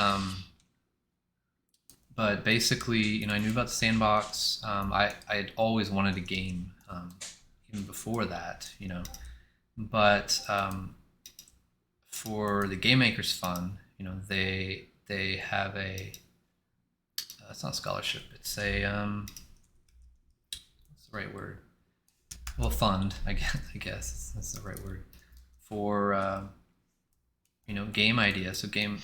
basically, I knew about the sandbox. I had always wanted a game, even before that, But for the Game Makers Fund, they have a it's not a scholarship. It's a what's the right word? Well, fund, I guess that's the right word for game ideas. So game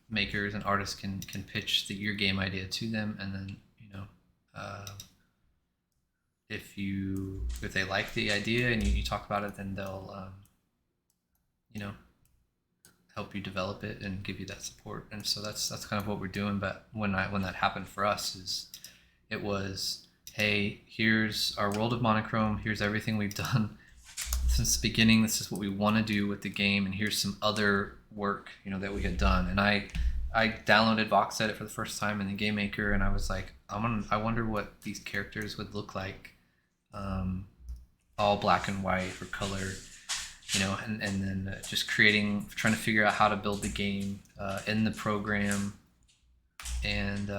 makers and artists can pitch your game idea to them, and then if they like the idea and you talk about it, then they'll help you develop it and give you that support. And so that's kind of what we're doing. But when that happened for us, it was, hey, here's our world of Monochrome, here's everything we've done since the beginning, this is what we want to do with the game, and here's some other work that we had done. And I downloaded Voxedit for the first time in the Game Maker, and I was like, I wonder what these characters would look like, all black and white or color, and then just trying to figure out how to build the game in the program, and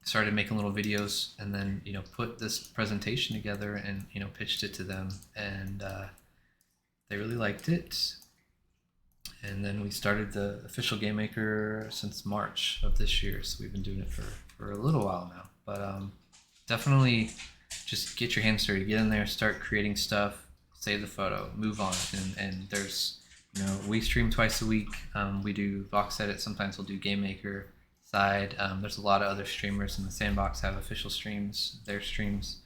started making little videos, and then put this presentation together and pitched it to them, and they really liked it. And then we started the official Game Maker since March of this year, so we've been doing it for a little while now. But definitely just get your hands dirty, get in there, start creating stuff, save the photo, move on. And there's we stream twice a week. We do Voxedit, sometimes we'll do Game Maker side. There's a lot of other streamers in the sandbox have official streams, their streams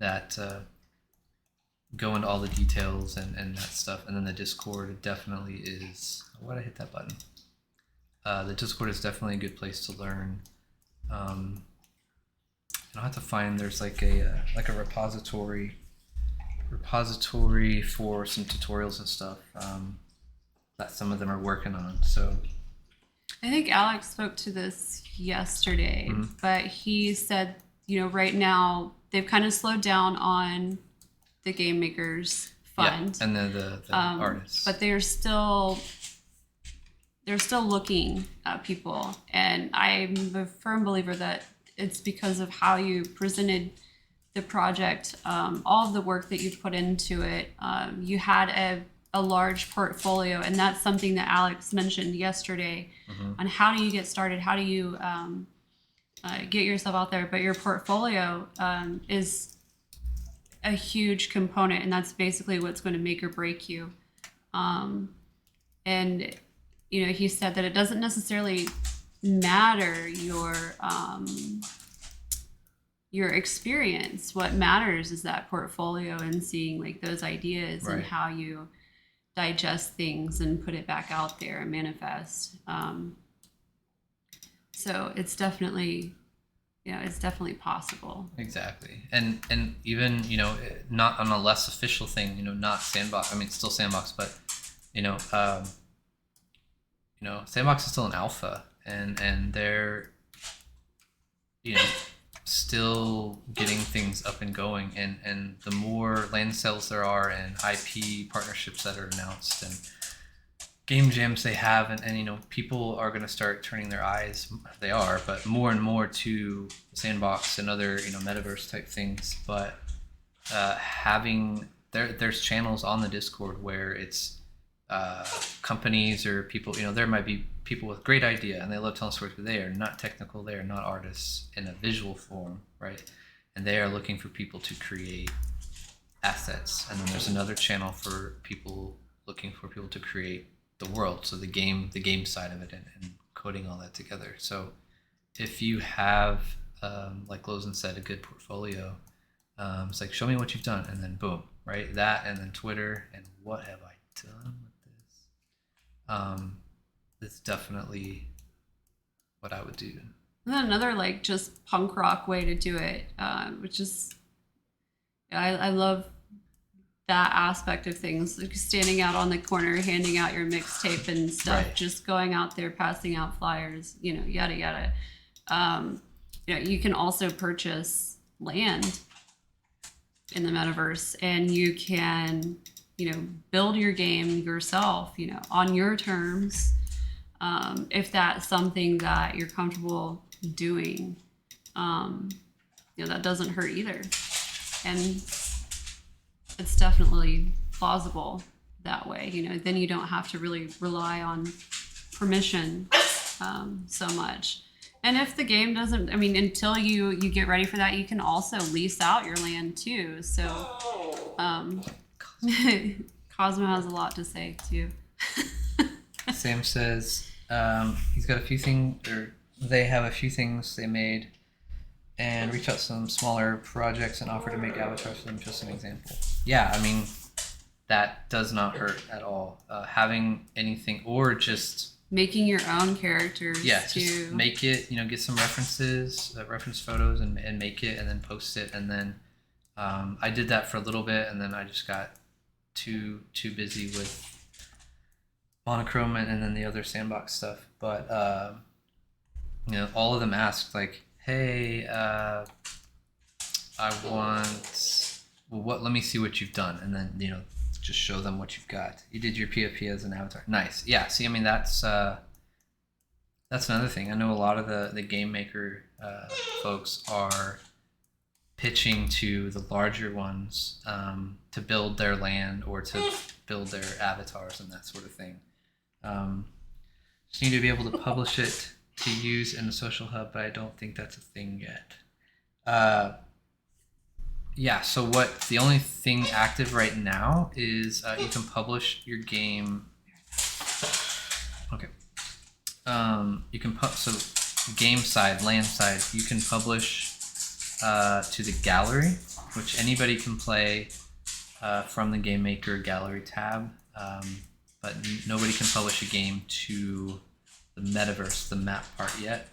that go into all the details and that stuff. And then the Discord definitely is, why'd I hit that button? The Discord is definitely a good place to learn. And I'll have to find, there's like a repository for some tutorials and stuff that some of them are working on. So I think Alex spoke to this yesterday, but he said, right now they've kind of slowed down on the Game Makers Fund. Yeah, and the artists. But they're still looking at people. And I'm a firm believer that it's because of how you presented the project, all of the work that you've put into it. You had a large portfolio, and that's something that Alex mentioned yesterday on how do you get started, how do you get yourself out there. But your portfolio is a huge component, and that's basically what's going to make or break you. And he said that it doesn't necessarily matter your experience. What matters is that portfolio and seeing like those ideas, right, and how you digest things and put it back out there and manifest. So it's definitely possible. Exactly. And even, not on a less official thing, not Sandbox, I mean, still Sandbox, but, Sandbox is still an alpha, and they're, still getting things up and going, and the more land sales there are and IP partnerships that are announced and game jams they have, and people are going to start turning their eyes, they are, but more and more to Sandbox and other metaverse type things. But there's channels on the Discord where it's companies or people, there might be people with great idea and they love telling stories, but they are not technical, they are not artists in a visual form, right? And they are looking for people to create assets. And then there's another channel for people looking for people to create the world, so the game side of it, and coding all that together. So if you have like Lozen said, a good portfolio. It's like, show me what you've done, and then boom, right? That, and then Twitter, and what have I done with this? It's definitely what I would do. And then another like just punk rock way to do it, which is, I love that aspect of things, like standing out on the corner, handing out your mixtape and stuff, right. Just going out there, passing out flyers, yada, yada. You can also purchase land in the metaverse, and you can, build your game yourself, on your terms. If that's something that you're comfortable doing, that doesn't hurt either. And it's definitely plausible that way. Then you don't have to really rely on permission so much. And if the game doesn't, until you get ready for that, you can also lease out your land too. So Cosmo has a lot to say too. Sam says he's got a few things, or they have a few things they made, and reach out to some smaller projects and offer to make avatars for them. Just an example. Yeah, that does not hurt at all. Having anything, or just making your own characters. Yeah, just make it. Get some references, reference photos, and make it, and then post it. And then I did that for a little bit, and then I just got too busy with monochrome and then the other sandbox stuff. But all of them asked like, hey, I want, well, let me see what you've done. And then, just show them what you've got. You did your PFP as an avatar. Nice. Yeah. See, that's another thing. I know a lot of the game maker folks are pitching to the larger ones to build their land or to build their avatars and that sort of thing. Just need to be able to publish it to use in the social hub, but I don't think that's a thing yet. So the only thing active right now is you can publish your game. Okay. You can so game side, land side, you can publish to the gallery, which anybody can play from the Game Maker gallery tab, but nobody can publish a game to the metaverse, the map part yet.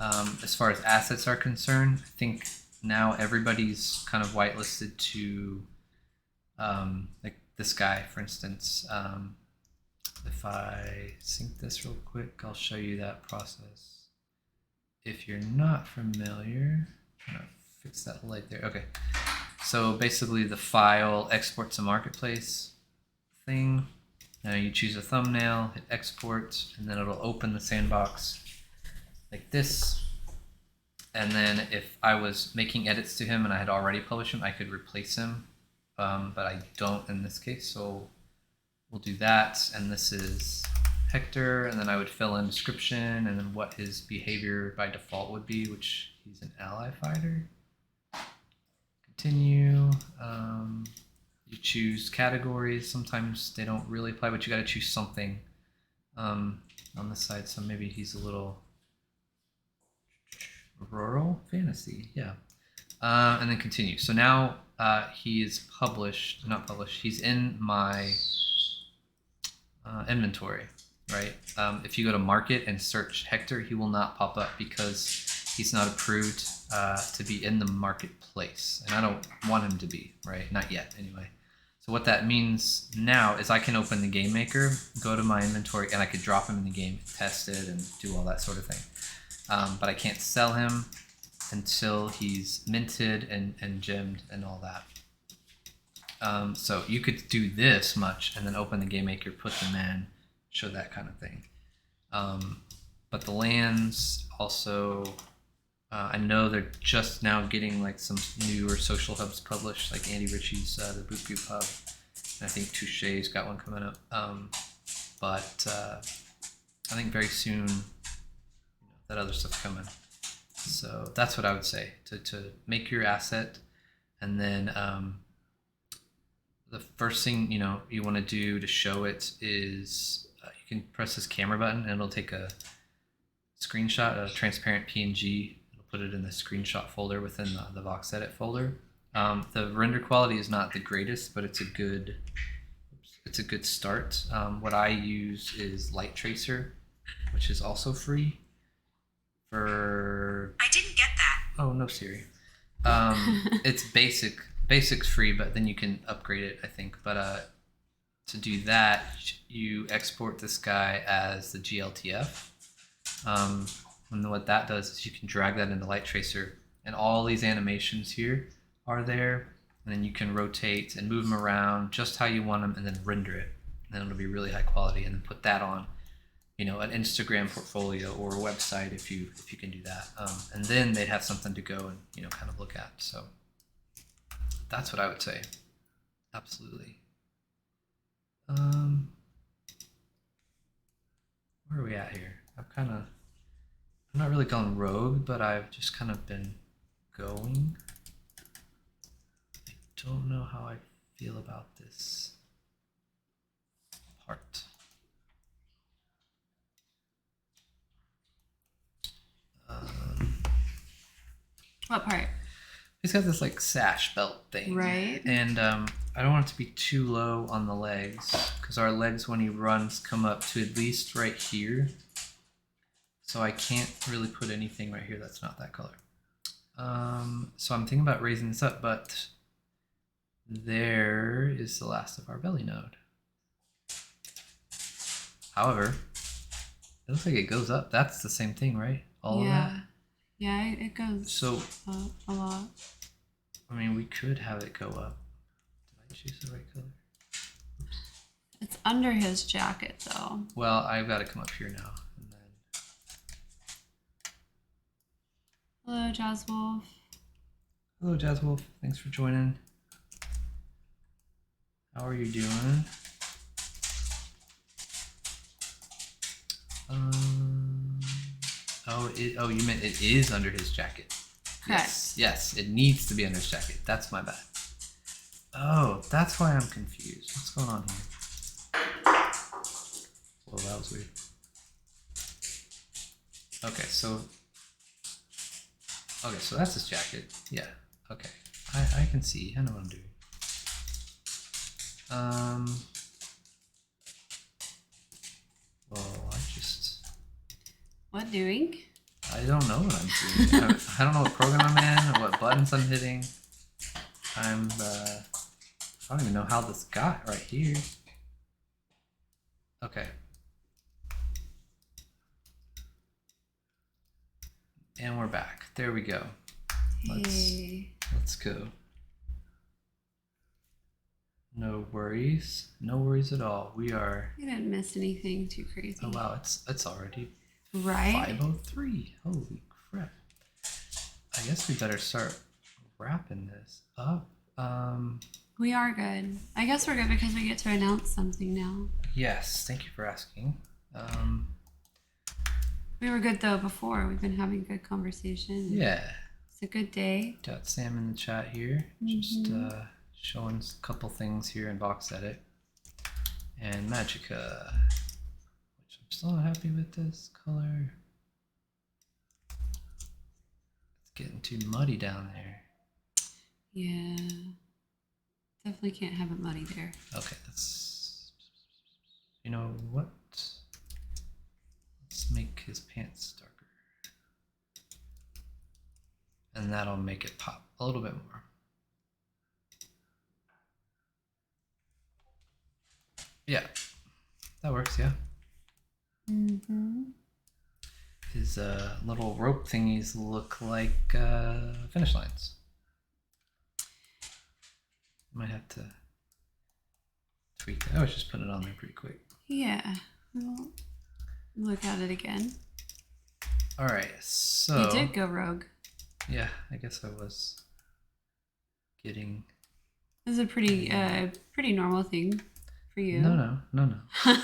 As far as assets are concerned, I think now everybody's kind of whitelisted to, like this guy, for instance. If I sync this real quick, I'll show you that process. If you're not familiar, I'm gonna fix that light there. Okay, so basically the file export to marketplace thing. Now you choose a thumbnail, hit export, and then it'll open the sandbox like this. And then if I was making edits to him and I had already published him, I could replace him, but I don't in this case, so we'll do that. And this is Hector, and then I would fill in description and then what his behavior by default would be, which he's an ally fighter. Continue. You choose categories. Sometimes they don't really apply, but you got to choose something on this side. So maybe he's a little rural fantasy, yeah. And then continue. So now he is published, not published. He's in my inventory, right? If you go to market and search Hector, he will not pop up because he's not approved to be in the marketplace, and I don't want him to be, right? Not yet, anyway. So what that means now is I can open the Game Maker, go to my inventory, and I could drop him in the game, test it, and do all that sort of thing. But I can't sell him until he's minted and gemmed and all that. So you could do this much and then open the Game Maker, put them in, show that kind of thing. But the lands also, I know they're just now getting like some newer social hubs published, like Andy Ritchie's the Boop Boop Hub, and I think Touche's got one coming up. But I think very soon that other stuff's coming. So that's what I would say, to make your asset, and then the first thing you want to do to show it is you can press this camera button and it'll take a screenshot, a transparent PNG. It'll put it in the screenshot folder within the VoxEdit folder. The render quality is not the greatest, but it's a good start. What I use is Light Tracer, which is also free. I didn't get that. Oh, no, Siri. It's basics free, but then you can upgrade it, I think. But to do that, you export this guy as the GLTF. And what that does is you can drag that into Light Tracer, and all these animations here are there, and then you can rotate and move them around just how you want them, and then render it, and then it'll be really high quality, and then put that on, you know, an Instagram portfolio or a website if you can do that, and then they'd have something to go and, you know, kind of look at. So that's what I would say. Absolutely. Where are we at here? I'm not really gone rogue, but I've just kind of been going. I don't know how I feel about this part. What part? He's got this like sash belt thing. Right. And I don't want it to be too low on the legs, because our legs when he runs come up to at least right here. So I can't really put anything right here that's not that color. So I'm thinking about raising this up, but there is the last of our belly node. However, it looks like it goes up. That's the same thing, right? All of that? Yeah, it goes so a lot. I mean, we could have it go up. Did I choose the right color? Oops. It's under his jacket, though. Well, I've got to come up here now. And then... Hello, Jazz Wolf. Hello, Jazz Wolf. Thanks for joining. How are you doing? Oh, you meant it is under his jacket. Correct. Yes, it needs to be under his jacket. That's my bad. Oh, that's why I'm confused. What's going on here? Well, that was weird. Okay, so that's his jacket. Yeah. Okay. I can see. I know what I'm doing. Well, What doing? I don't know what I'm doing. I don't know what program I'm in or what buttons I'm hitting. I don't even know how this got right here. Okay. And we're back. There we go. Let's go. No worries. No worries at all. We didn't miss anything too crazy. Oh wow, it's already right 5:03. Holy crap. I guess we better start wrapping this up. We are good. I guess we're good because we get to announce something now. Yes, thank you for asking. We were good though before. We've been having good conversation. Yeah. It's a good day. Got Sam in the chat here. Just showing a couple things here in VoxEdit. And Magicka, which I'm still not happy with this color. It's getting too muddy down there. Yeah. Definitely can't have it muddy there. Okay, that's... You know what? Let's make his pants darker. And that'll make it pop a little bit more. Yeah, that works, yeah. His little rope thingies look like finish lines. Might have to tweak that. I was just putting it on there pretty quick. Yeah, we'll look at it again. All right, so... You did go rogue. Yeah, I guess I was getting... This is a pretty normal thing for you. No. All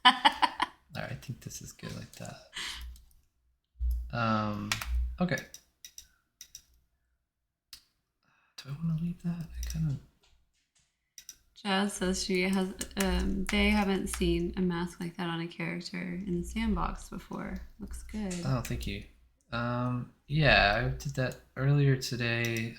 right, I think this is good like that. Okay. Do I want to leave that? I kind of... Jazz says they haven't seen a mask like that on a character in the sandbox before. Looks good. Oh, thank you. Yeah, I did that earlier today.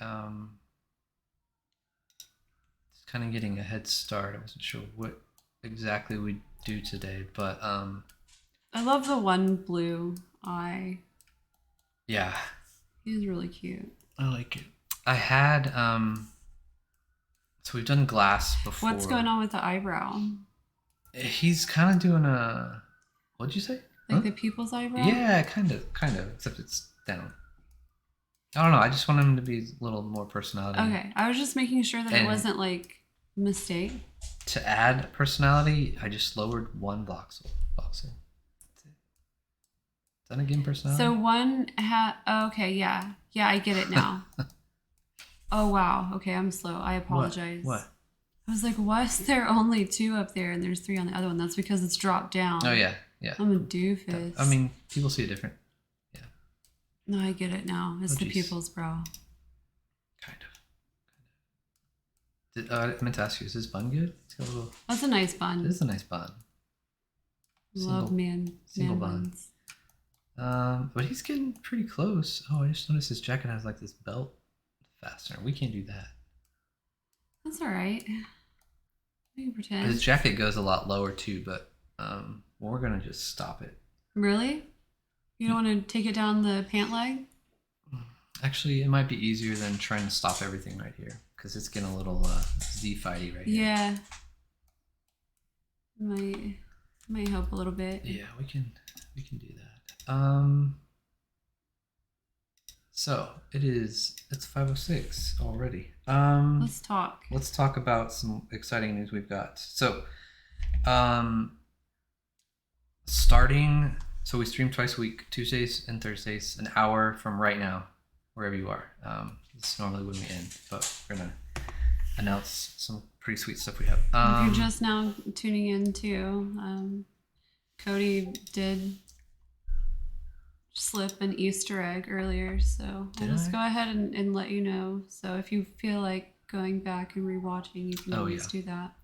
Just kind of getting a head start. I wasn't sure what exactly we do today, but I love the one blue eye. Yeah. He's really cute. I like it. I had so we've done glass before. What's going on with the eyebrow? He's kind of doing a, what'd you say? Like the pupil's eyebrow? Yeah, kind of, except it's down. I don't know. I just want him to be a little more personality. Okay, I was just making sure that it wasn't like a mistake. To add personality, I just lowered one voxel. Is that again personality? So one okay, yeah, I get it now. Oh wow. Okay, I'm slow. I apologize. What? I was like, why is there only 2 up there and there's 3 on the other one? That's because it's dropped down. Oh yeah. I'm a doofus. I mean, people see it different. Yeah. No, I get it now. It's the pupil's brow. Kind of. I meant to ask you, is this bun good? It's got a little. That's a nice bun. It is a nice bun. Love man buns. But he's getting pretty close. Oh, I just noticed his jacket has like this belt fastener. We can't do that. That's all right. We can pretend. His jacket goes a lot lower too, but we're gonna just stop it. Really? You don't want to take it down the pant leg? Actually, it might be easier than trying to stop everything right here because it's getting a little Z-fighty right here. Yeah. Might help a little bit. Yeah, we can do that. So it's 5:06 already. Let's talk. Let's talk about some exciting news we've got. So, so we stream twice a week, Tuesdays and Thursdays, an hour from right now, wherever you are. This is normally when we end, but we're gonna announce some pretty sweet stuff we have. If you're just now tuning in too, Cody did slip an Easter egg earlier, so I'll just go ahead and let you know. So if you feel like going back and rewatching, you can always do that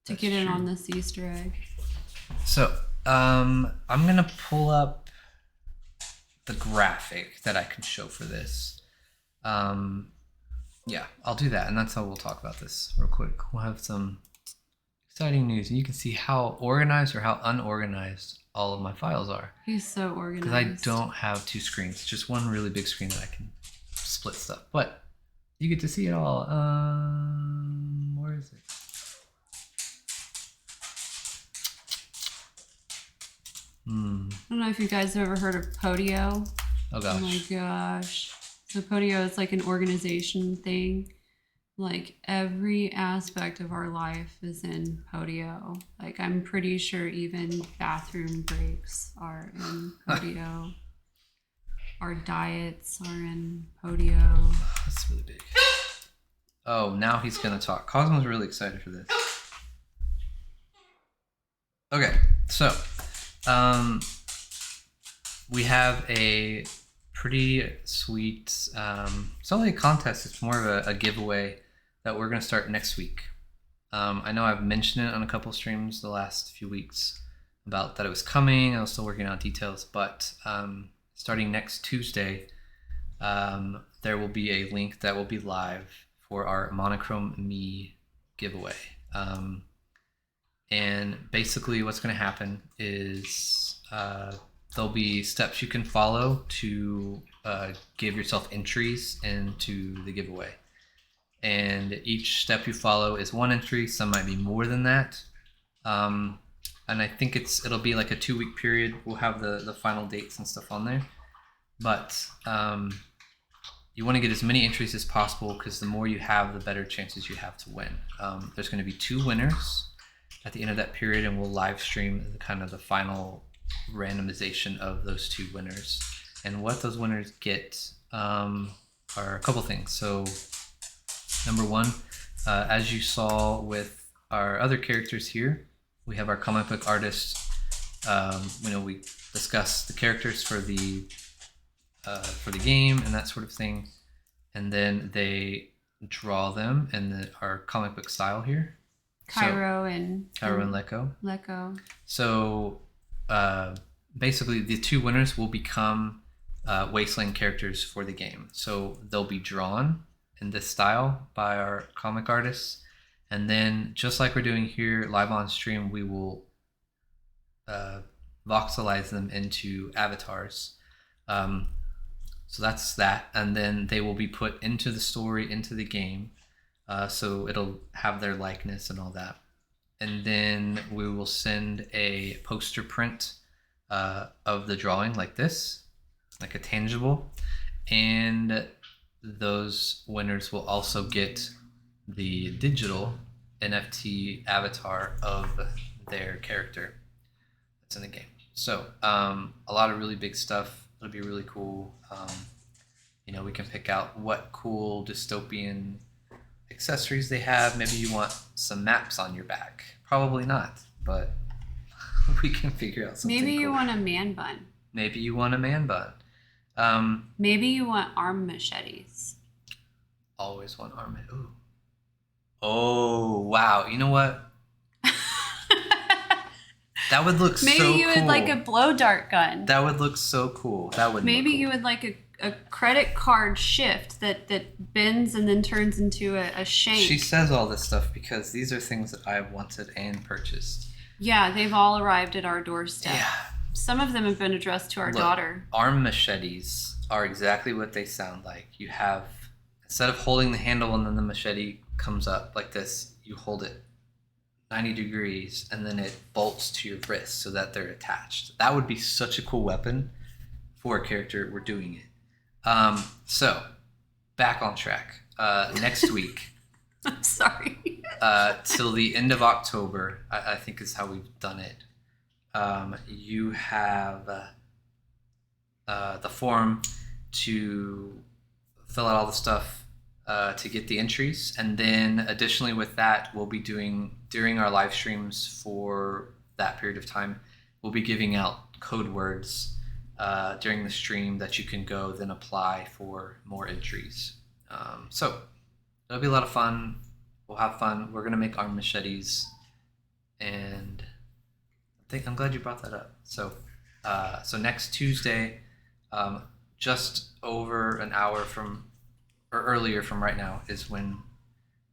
to get in on this Easter egg. So I'm gonna pull up the graphic that I can show for this. Yeah, I'll do that, and that's how we'll talk about this real quick. We'll have some exciting news, and you can see how organized or how unorganized all of my files are. He's so organized. Because I don't have 2 screens, just one really big screen that I can split stuff. But you get to see it all. Where is it? I don't know if you guys have ever heard of Podio. Oh gosh. Oh my gosh. So Podio is like an organization thing. Like every aspect of our life is in Podio. Like I'm pretty sure even bathroom breaks are in Podio. Our diets are in Podio. That's really big. Oh, now he's gonna talk. Cosmo's really excited for this. Okay, so we have a pretty sweet. It's not really a contest. It's more of a giveaway that we're going to start next week. I know I've mentioned it on a couple streams the last few weeks about that it was coming. I was still working out details, but starting next Tuesday, there will be a link that will be live for our Monochrome Me giveaway. And basically what's going to happen is there'll be steps you can follow to give yourself entries into the giveaway. And each step you follow is 1 entry. Some might be more than that. And I think it'll be like a 2-week period. We'll have the final dates and stuff on there. But you want to get as many entries as possible because the more you have, the better chances you have to win. There's going to be 2 winners at the end of that period, and we'll live stream the final randomization of those 2 winners. And what those winners get are a couple things. So number 1, as you saw with our other characters here, we have our comic book artist. We discuss the characters for the game and that sort of thing, and then they draw them in our comic book style here. Cairo and Lecco. So basically, the 2 winners will become Wasteland characters for the game. So they'll be drawn in this style by our comic artists, and then just like we're doing here live on stream, we will voxelize them into avatars. So that's that, and then they will be put into the story, into the game, so it'll have their likeness and all that. And then we will send a poster print of the drawing like this, like a tangible, and those winners will also get the digital NFT avatar of their character that's in the game. So a lot of really big stuff. It'll be really cool. We can pick out what cool dystopian accessories they have. Maybe you want some maps on your back. Probably not, but we can figure out something. Maybe you cool. want a man bun. Maybe you want a man bun. Maybe you want arm machetes. Always want arm. Ooh. Oh wow! You know what? That would look so cool. Maybe you would like a blow dart gun. That would look so cool. That would. Maybe cool. you would like a credit card shift that bends and then turns into a shank. She says all this stuff because these are things that I've wanted and purchased. Yeah, they've all arrived at our doorstep. Yeah. Some of them have been addressed to our daughter. Arm machetes are exactly what they sound like. You have, instead of holding the handle and then the machete comes up like this, you hold it 90 degrees and then it bolts to your wrist so that they're attached. That would be such a cool weapon for a character. We're doing it. So, back on track. Next week. I'm sorry. Till the end of October, I think is how we've done it. You have the form to fill out all the stuff to get the entries, and then additionally with that, we'll be doing during our live streams for that period of time, we'll be giving out code words during the stream that you can go then apply for more entries. So it'll be a lot of fun. We'll have fun. We're gonna make arm machetes, and I'm glad you brought that up. So next Tuesday, just over an hour from, or earlier from right now, is when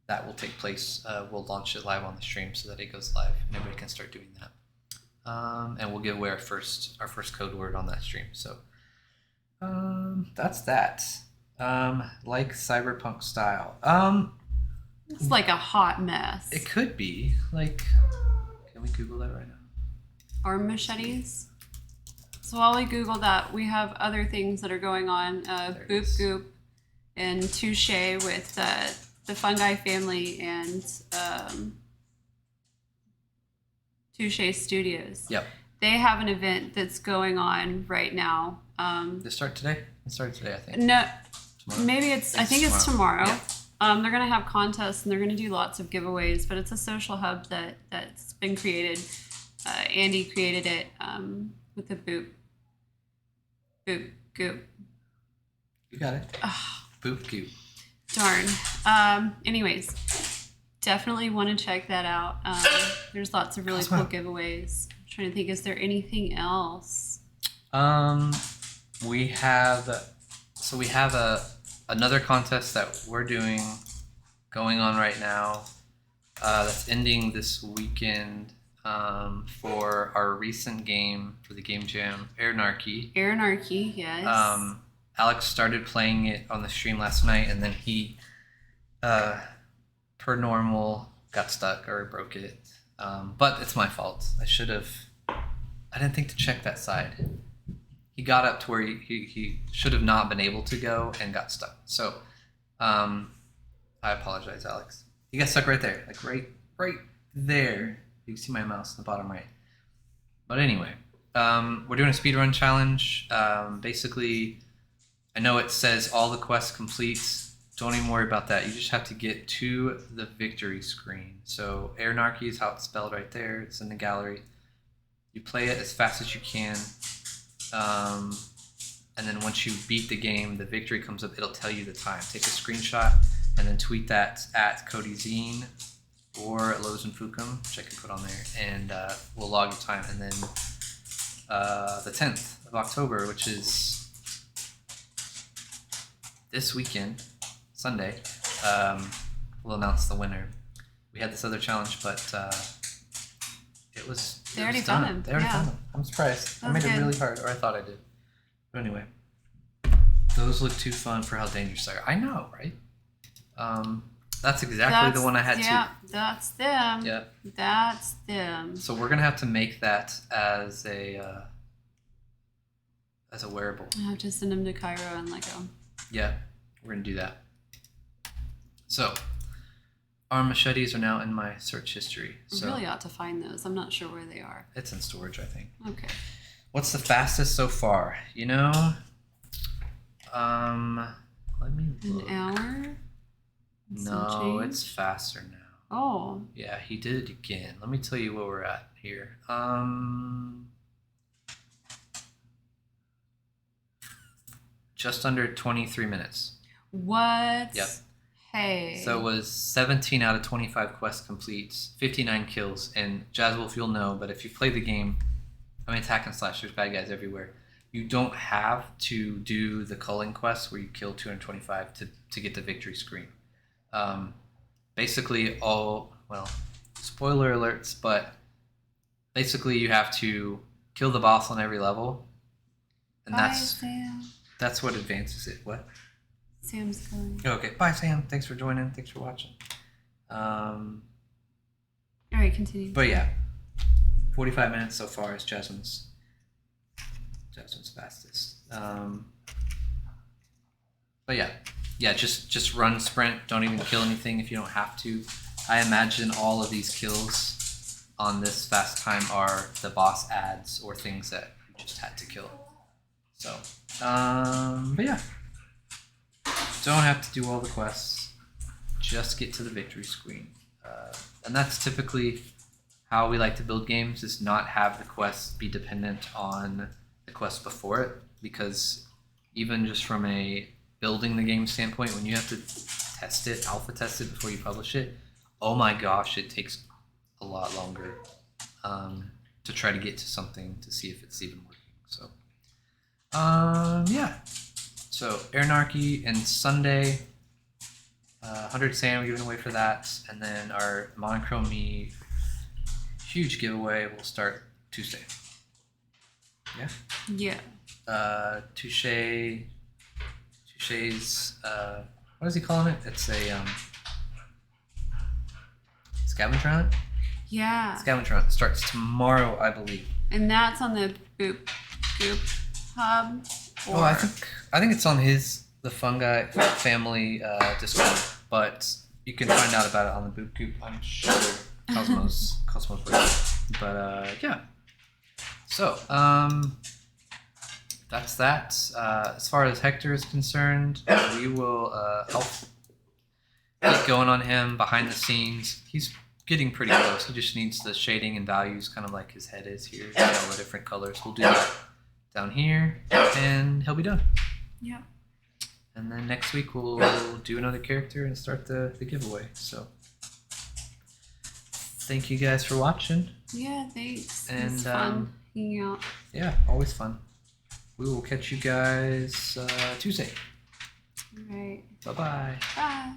that will take place. We'll launch it live on the stream so that it goes live and everybody can start doing that. And we'll give away our first code word on that stream. So that's that. Like cyberpunk style. It's like a hot mess. It could be. Like, can we Google that right now? Arm machetes. So while we Google that, we have other things that are going on. Boop Goop and Touche with the Fungi family and Touche Studios. Yep. They have an event that's going on right now. They start today? It started today, I think. No, Tomorrow? maybe I think it's tomorrow. Yeah. They're going to have contests and they're going to do lots of giveaways, but it's a social hub that's been created. Andy created it with the Boop Goop. You got it. Boop Goop. Darn. Anyways, definitely want to check that out. There's lots of really cool giveaways. I'm trying to think, is there anything else? We have another contest that we're doing going on right now. That's ending this weekend. For our recent game for the Game Jam, Airnarchy. Airnarchy, yes. Alex started playing it on the stream last night, and then he, per normal, got stuck or broke it. But it's my fault. I didn't think to check that side. He got up to where he should have not been able to go and got stuck. So, I apologize, Alex. He got stuck right there, like right there. You can see my mouse in the bottom right. But anyway, we're doing a speedrun challenge. Basically, I know it says all the quests complete. Don't even worry about that. You just have to get to the victory screen. So Airnarchy is how it's spelled right there. It's in the gallery. You play it as fast as you can. And then once you beat the game, the victory comes up. It'll tell you the time. Take a screenshot and then tweet that at Cody Zine or Lozen Fukum, which I can put on there, and we'll log your time. And then the 10th of October, which is this weekend, Sunday, we'll announce the winner. We had this other challenge, but it was They already done. found him. They already found him. I'm surprised. I made it really hard, or I thought I did. But anyway, those look too fun for how dangerous they are. I know, right? That's exactly the one I had too. Yeah, that's them. Yeah. That's them. So we're gonna have to make that as a wearable. I have to send them to Cairo and Lego. Yeah, we're gonna do that. So our machetes are now in my search history. So I really ought to find those. I'm not sure where they are. It's in storage, I think. Okay. What's the fastest so far? You know, let me look. An hour? No, it's faster now. Oh. Yeah, he did it again. Let me tell you where we're at here. Just under 23 minutes. What? Yep. Hey. So it was 17 out of 25 quests complete, 59 kills, and Jazzwolf, you'll know, but if you play the game, I mean, Attack and Slash, there's bad guys everywhere. You don't have to do the culling quest where you kill 225 to get the victory screen. Basically, spoiler alerts, but basically you have to kill the boss on every level, and Bye, Sam. That's what advances it. What? Sam's going. Okay, bye Sam. Thanks for joining. Thanks for watching. All right, continue. But yeah, 45 minutes so far is Jasmine's fastest. But yeah, just run, sprint. Don't even kill anything if you don't have to. I imagine all of these kills on this fast time are the boss ads or things that you just had to kill. So, but yeah. Don't have to do all the quests. Just get to the victory screen. And that's typically how we like to build games, is not have the quests be dependent on the quest before it. Because even just from a building the game standpoint, when you have to test it, alpha test it before you publish it, oh my gosh, it takes a lot longer to try to get to something to see if it's even working. So, yeah. So, Aranarchy and Sunday, 100 Sam we're giving away for that, and then our Monochrome Me huge giveaway will start Tuesday. Yeah? Yeah. Touche's, what is he calling it? It's a scavenger hunt? Yeah. Scavenger hunt starts tomorrow, I believe. And that's on the Boop Goop Hub? Or... Oh, I think it's on the Fungi family Discord, but you can find out about it on the Boop Goop, I'm sure. Cosmos Radio. But yeah. So, that's that. As far as Hector is concerned, we will help get going on him behind the scenes. He's getting pretty close. He just needs the shading and values, kind of like his head is here. See all the different colors. We'll do that down here, and he'll be done. Yeah. And then next week we'll do another character and start the giveaway. So thank you guys for watching. Yeah, thanks. And it was fun hanging out. Yeah, always fun. We will catch you guys Tuesday. All right. Bye-bye. Bye.